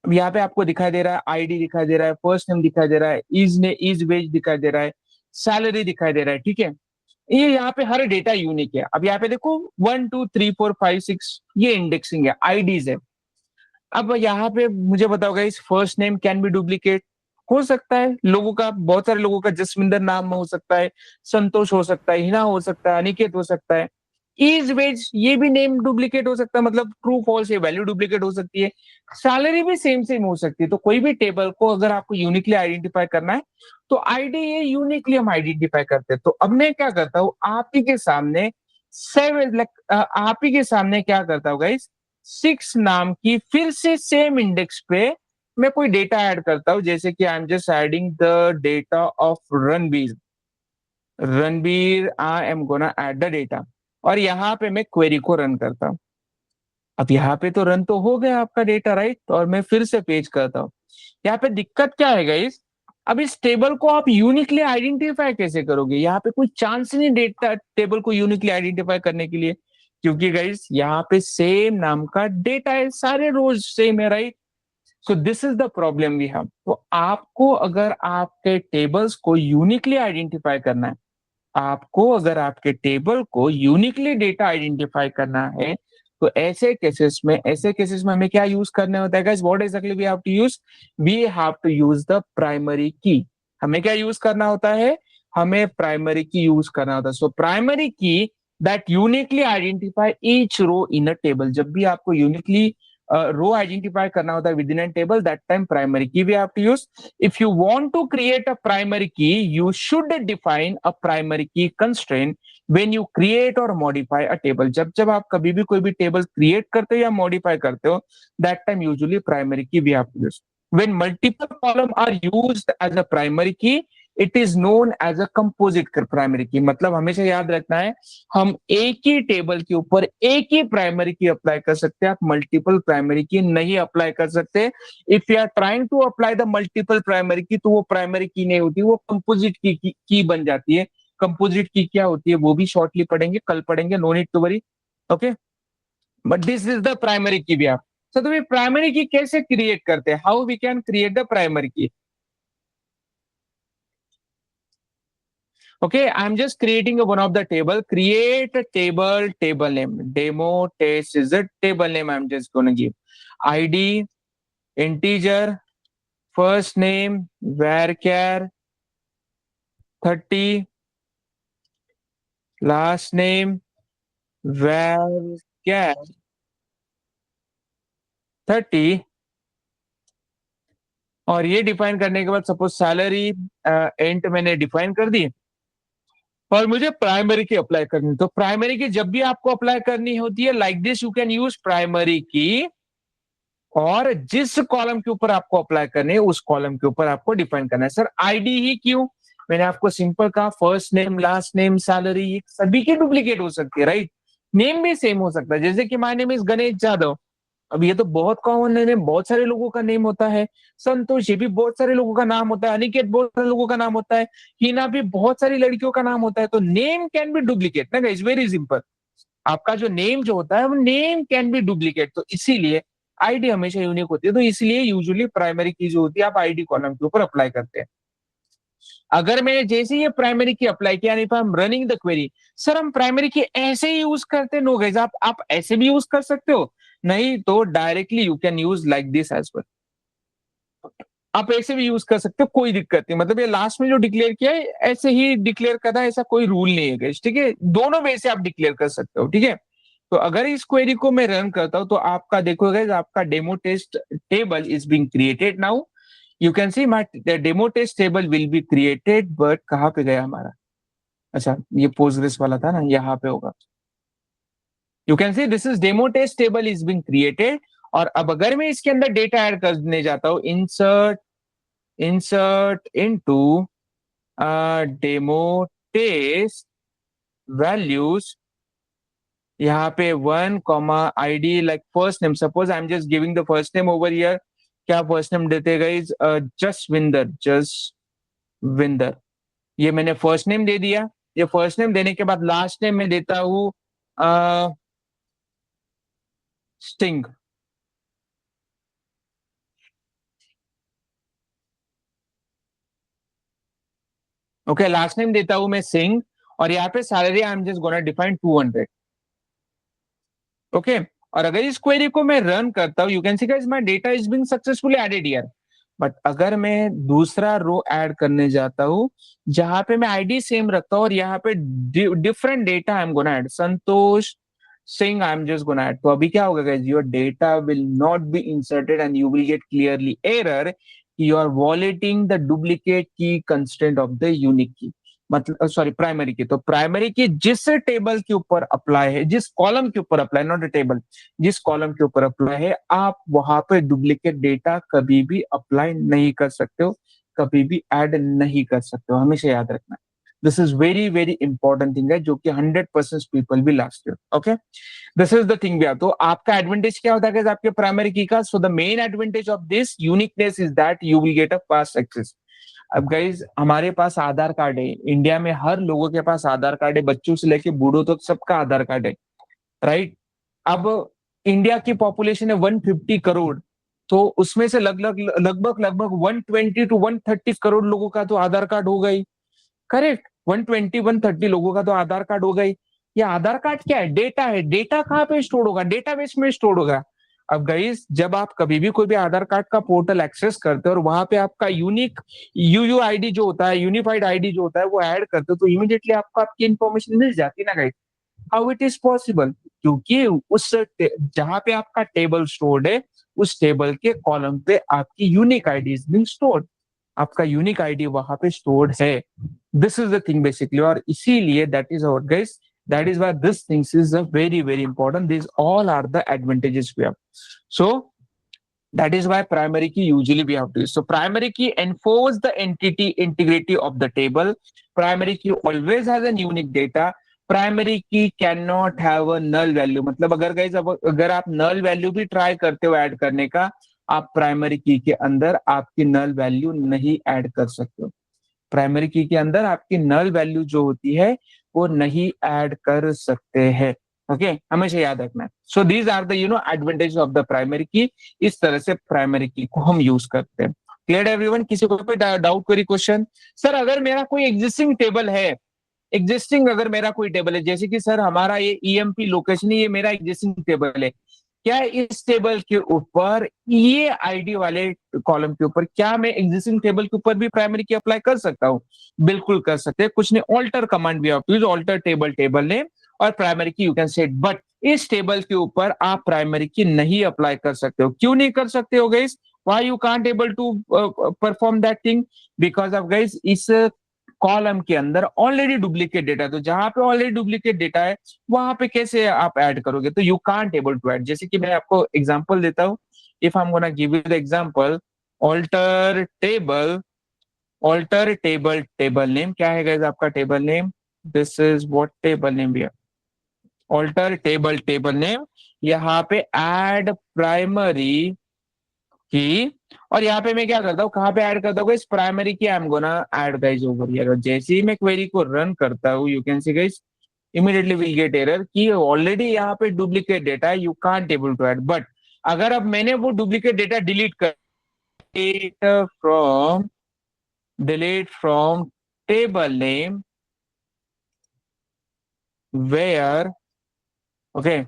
अब यहाँ पे आपको दिखाई दे रहा है, आईडी दिखाई दे रहा है, फर्स्ट नेम दिखाई दे रहा है, इज वेज दिखाई दे रहा है, सैलरी दिखाई दे रहा है, ठीक है। ये यहाँ पे हर डेटा यूनिक है। अब यहाँ पे देखो 1 2 3 4 5 6 ये इंडेक्सिंग है, आईडीज है। अब यहाँ पे मुझे बताओ guys, first name can be duplicate, हो सकता है लोगों का, बहुत सारे लोगों का जसविंदर नाम हो सकता है, संतोष हो सकता है, हिना हो सकता है, अनिकेत हो सकता है। इज वेज ये भी नेम डुप्लीकेट हो सकता है, मतलब ट्रू फॉल्स ये वैल्यू डुप्लीकेट हो सकती है। सैलरी भी सेम सेम हो सकती है। तो कोई भी टेबल को अगर आपको यूनिकली आइडेंटिफाई करना है तो आईडी ये यूनिकली हम आइडेंटिफाई करते हैं। तो अब मैं क्या करता हूँ, आप ही के सामने आप ही के सामने क्या करता हूँ गाइस, 6 नाम की फिर से सेम इंडेक्स पे मैं कोई डेटा ऐड करता हूँ, जैसे कि आई am just adding the data of Ranbir. Ranbir I am gonna add the data, और यहाँ पे मैं क्वेरी को रन करता हूँ। अब यहाँ पे तो रन तो हो गया आपका डेटा, राइट? और मैं फिर से पेज करता हूँ। यहाँ पे दिक्कत क्या है गाइस? अब इस टेबल को आप यूनिकली आइडेंटिफाई कैसे करोगे? यहाँ पे कोई चांस नहीं डेटा टेबल को यूनिकली आइडेंटिफाई करने के लिए, क्योंकि गाइस यहाँ पे सेम नाम का डेटा है, सारे रोज सेम है, right? So this is the problem we have. तो आपको अगर आपके टेबल्स को यूनिकली आइडेंटिफाई करना है, आपको अगर आपके टेबल को यूनिकली डेटा आइडेंटिफाई करना है, तो ऐसे केसेस में हमें क्या यूज करना होता है guys? What exactly we have to use? We have to use the primary key. हमें क्या यूज करना होता है? हमें प्राइमरी की यूज करना होता है। So primary key that uniquely identify each row in a table. जब भी आपको यूनिकली रो आइडेंटिफाई करना होता है within a table, that time primary key we have to use. If you want to create a primary key, you should define a primary key constraint when you create or modify a table. जब जब आप कभी भी कोई भी table create करते हो या मॉडिफाई करते हो, that time usually primary key we have to use. When multiple column are used as a primary key, it is known as a composite primary key. मतलब हमेशा याद रखना है, हम एक ही टेबल के ऊपर एक ही प्राइमरी की अप्लाई कर सकते हैं, आप मल्टीपल प्राइमरी की नहीं अप्लाई कर सकते। If you are trying to apply the multiple primary key, तो वो प्राइमरी की नहीं होती, वो कंपोजिट की बन जाती है। कंपोजिट की क्या होती है वो भी शॉर्टली पढ़ेंगे, कल पढ़ेंगे, no need to worry, okay? But this is the primary key भी आप। तो ये प्राइमरी की कैसे क्रिएट करते हैं? How we can create the primary key? Okay, I'm just creating one of the table. Create a table name. Demo test is the table name I'm just gonna give. ID, integer, first name, varchar 30, last name, varchar 30, और ये define करने के बाद suppose salary एंट मैंने define कर दी, और मुझे primary की अप्लाई करनी है। तो प्राइमरी की जब भी आपको अप्लाई करनी होती है, like this you can use primary की, और जिस कॉलम के ऊपर आपको अप्लाई करने है उस कॉलम के ऊपर आपको डिफाइन करना है। सर आईडी ही क्यों? मैंने आपको सिंपल कहा, first name, last name, salary सभी की डुप्लीकेट हो सकती है, राइट? नेम भी सेम हो सकता है, जैसे कि my name is Ganesh Jadhav. अब ये तो बहुत कॉमन नेम, बहुत सारे लोगों का नेम होता है। संतोष, ये भी बहुत सारे लोगों का नाम होता है। अनिकेत, बहुत सारे लोगों का नाम होता है। हिना भी बहुत सारी लड़कियों का नाम होता है। तो नेम कैन बी डुप्लीकेट ना, इट्स वेरी सिंपल। आपका जो नेम जो होता है वो नेम कैन बी डुप्लीकेट, तो इसीलिए आईडी हमेशा यूनिक होती है। तो इसलिए यूजुअली प्राइमरी की जो होती है आप आईडी कॉलम के ऊपर अप्लाई करते हैं। अगर मैंने जैसे ये प्राइमरी की अप्लाई किया, नहीं हम रनिंग द क्वेरी, सर हम प्राइमरी की ऐसे ही यूज करते हैं। नो गाइस, आप ऐसे भी यूज कर सकते हो, नहीं तो directly you can use like this as well. आप ऐसे भी यूज कर सकते हो, कोई दिक्कत नहीं। मतलब ये लास्ट में जो डिक्लेयर किया है ऐसे ही डिक्लेयर करना है, ऐसा कोई रूल नहीं है गाइस, ठीक है? दोनों वे से आप डिक्लेयर कर सकते हो, ठीक है? तो अगर इस क्वेरी को मैं रन करता हूं तो आपका देखो गाइस, आपका demo test table is being created now. You can see my demo test table will be created, but कहां पे गया हमारा? अच्छा, ये पोस्टग्रेस वाला था ना, यहाँ पे होगा। You can see this is demo test table is being created. और अब अगर मैं इसके अंदर डेटा ऐड करने जाता हूँ, insert into demo test values, यहाँ पे 1 comma ID like first name, suppose I am just giving the first name over here. क्या फर्स्ट नेम देते गाइस? जसविंदर, जसविंदर। ये मैंने फर्स्ट नेम दे दिया। ये फर्स्ट नेम देने के बाद लास्ट नेम में देता हूं सिंह। ओके, लास्ट नेम देता हूं मैं सिंह, और यहाँ पे salary I am just gonna define 200। Okay, और अगर इस क्वेरी को मैं रन करता हूं, you can see guys my data is being successfully added here. But अगर मैं दूसरा रो ऐड करने जाता हूं जहां पे मैं आईडी सेम रखता हूं और यहाँ पे different data I am gonna add, Santosh Singh I am just gonna add, तो अभी क्या होगा guys? Your data will not be inserted and you will get clearly error, you are violating the duplicate key constant of the unique key. मतलब sorry primary key, तो primary की जिस table के ऊपर अप्लाई है, जिस कॉलम के ऊपर अप्लाई, नॉट अ टेबल, जिस कॉलम के ऊपर अप्लाई है, आप वहां पे डुप्लीकेट डेटा कभी भी अप्लाई नहीं कर सकते हो, कभी भी ऐड नहीं कर सकते हो, हमेशा याद रखना। This is very very important thing है, जो कि 100% पीपल भी last year. Okay, this is the thing. तो आपका एडवांटेज क्या होता है आपके प्राइमरी की का? So the main advantage of this uniqueness is that you will get a fast access. अब गाइज हमारे पास आधार कार्ड है, इंडिया में हर लोगों के पास आधार कार्ड है, बच्चों से लेके बूढ़ों तक सबका आधार कार्ड है, राइट? अब इंडिया की पॉपुलेशन है 150 करोड़, तो उसमें से लगभग लगभग लगभग 120 टू 130 करोड़ लोगों का तो आधार कार्ड हो गई, करेक्ट? 120 130 लोगों का तो आधार कार्ड हो गई। ये आधार कार्ड क्या है? डेटा है। डेटा कहाँ पे स्टोर होगा? डेटाबेस में स्टोर होगा। अब गाइस जब आप कभी भी कोई भी आधार कार्ड का पोर्टल एक्सेस करते हो और वहां पे आपका यूनिक यूयूआईडी जो होता है, यूनिफाइड आईडी जो होता है, वो ऐड करते हो, तो इमीडिएटली आपको आपकी इंफॉर्मेशन मिल जाती है ना guys. How it is possible? क्योंकि उस जहां पे आपका टेबल स्टोर्ड है, उस टेबल के कॉलम पे आपकी unique ID is being stored, आपका यूनिक आईडी वहां पे स्टोर्ड है। This is the thing basically, और इसीलिए that is our guys, that is why this things is a very very important. These all are the advantages we have. So that is why primary key usually we have to use. So primary key enforce the entity integrity of the table. Primary key always has a unique data. Primary key can not have a null value, मतलब अगर guys अगर आप null value भी try करते हो add करने का, आप प्राइमरी की के अंदर आपकी नल वैल्यू नहीं ऐड कर सकते हो। प्राइमरी की के अंदर आपकी नल वैल्यू जो होती है वो नहीं ऐड कर सकते हैं। ओके, हमेशा याद रखना है। So these are the advantage of the primary key. इस तरह से प्राइमरी की को हम यूज करते हैं। Clear everyone? किसी को कोई डाउट, कोई क्वेश्चन? सर अगर मेरा कोई एग्जिस्टिंग टेबल है, एग्जिस्टिंग अगर मेरा कोई टेबल है, जैसे कि सर हमारा ये ईएमपी लोकेशन, ये मेरा एग्जिस्टिंग टेबल है, क्या इस टेबल के ऊपर ये आईडी वाले कॉलम के ऊपर क्या मैं एग्जिस्टिंग टेबल के ऊपर भी प्राइमरी की अप्लाई कर सकता हूँ? बिल्कुल कर सकते हैं। कुछ नहीं, ऑल्टर कमांड भी आप use, alter table table name और primary key you can set, but इस टेबल के ऊपर आप प्राइमरी की नहीं अप्लाई कर सकते हो। क्यों नहीं कर सकते हो guys? Why you can't able to perform that thing? Because of guys इस कॉलम के अंदर ऑलरेडी डुप्लीकेट डेटा है, तो जहां पे ऑलरेडी डुप्लीकेट डेटा है वहां पे कैसे आप ऐड करोगे? तो you can't able to add. जैसे कि मैं आपको एग्जांपल देता हूं, if I am gonna give you the example, alter table, alter table table name क्या है गाइस आपका table name? This is what table name we, alter table table name, यहाँ पे ऐड प्राइमरी की, और यहाँ पे मैं क्या करता हूँ, कहाँ पे ऐड करता हूँ? इस primary key I am gonna add guys over here. जैसे ही मैं क्वेरी को रन करता हूँ, you can see guys immediately will get error कि ऑलरेडी यहाँ पे डुप्लीकेट डेटा है, you can't able to add. But अगर अब मैंने वो डुप्लीकेट डेटा डिलीट कर, from delete from table name where, okay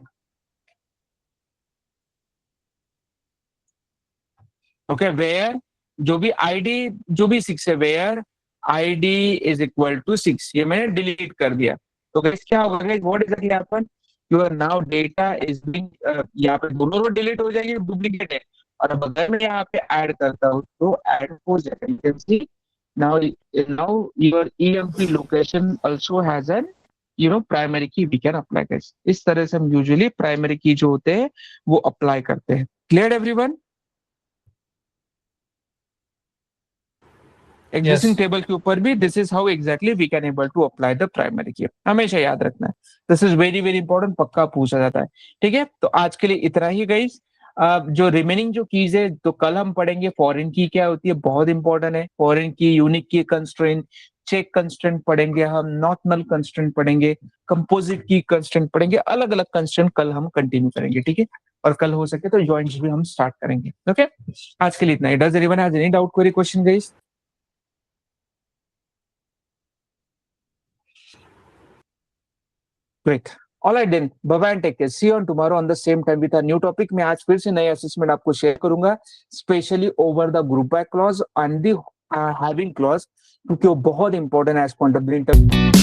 okay, where जो भी आईडी जो भी 6 है, where ID is equal to 6, ये मैंने डिलीट कर दिया। तो गाइस क्या होगा? What exactly happen? Your now data is being, यहाँ पे दोनों रो डिलीट हो जाएंगे, डुप्लीकेट है। और अब अगर मैं यहाँ पे ऐड करता हूँ तो ऐड हो जाएगा। You can C now, now your EMP location also has an primary key we can apply. Guys इस तरह से हम यूजुअली प्राइमरी की जो होते हैं वो अप्लाई करते हैं। Clear everyone? एग्जिस्टिंग टेबल के ऊपर भी this is how exactly we can able to apply the primary key. हमेशा याद रखना है, this is very very important, पक्का पूछा जाता है। ठीक है, तो आज के लिए इतना ही गाइस। जो रिमेनिंग जो कीज है तो कल हम पढ़ेंगे फॉरेन की क्या होती है, बहुत इंपॉर्टेंट है। फॉरेन की, यूनिक की कंस्ट्रेंट, चेक कंस्ट्रेंट पढ़ेंगे हम, नॉट नल कंस्ट्रेंट पढ़ेंगे, कंपोजिट की कंस्ट्रेंट पढ़ेंगे, अलग अलग कंस्ट्रेंट कल हम कंटिन्यू करेंगे। ठीक है, और कल हो सके तो जॉइंट्स भी हम स्टार्ट करेंगे। ओके, आज के लिए इतना ही। Does anyone have any doubt, query, question guys? Great. All right then. Bye bye and take care. See you on tomorrow on the same time with a new topic. मैं आज फिर से नए असेसमेंट आपको शेयर करूंगा, specially over the group by clause and the having clause, क्योंकि वो बहुत इंपॉर्टेंट है as point of the interview.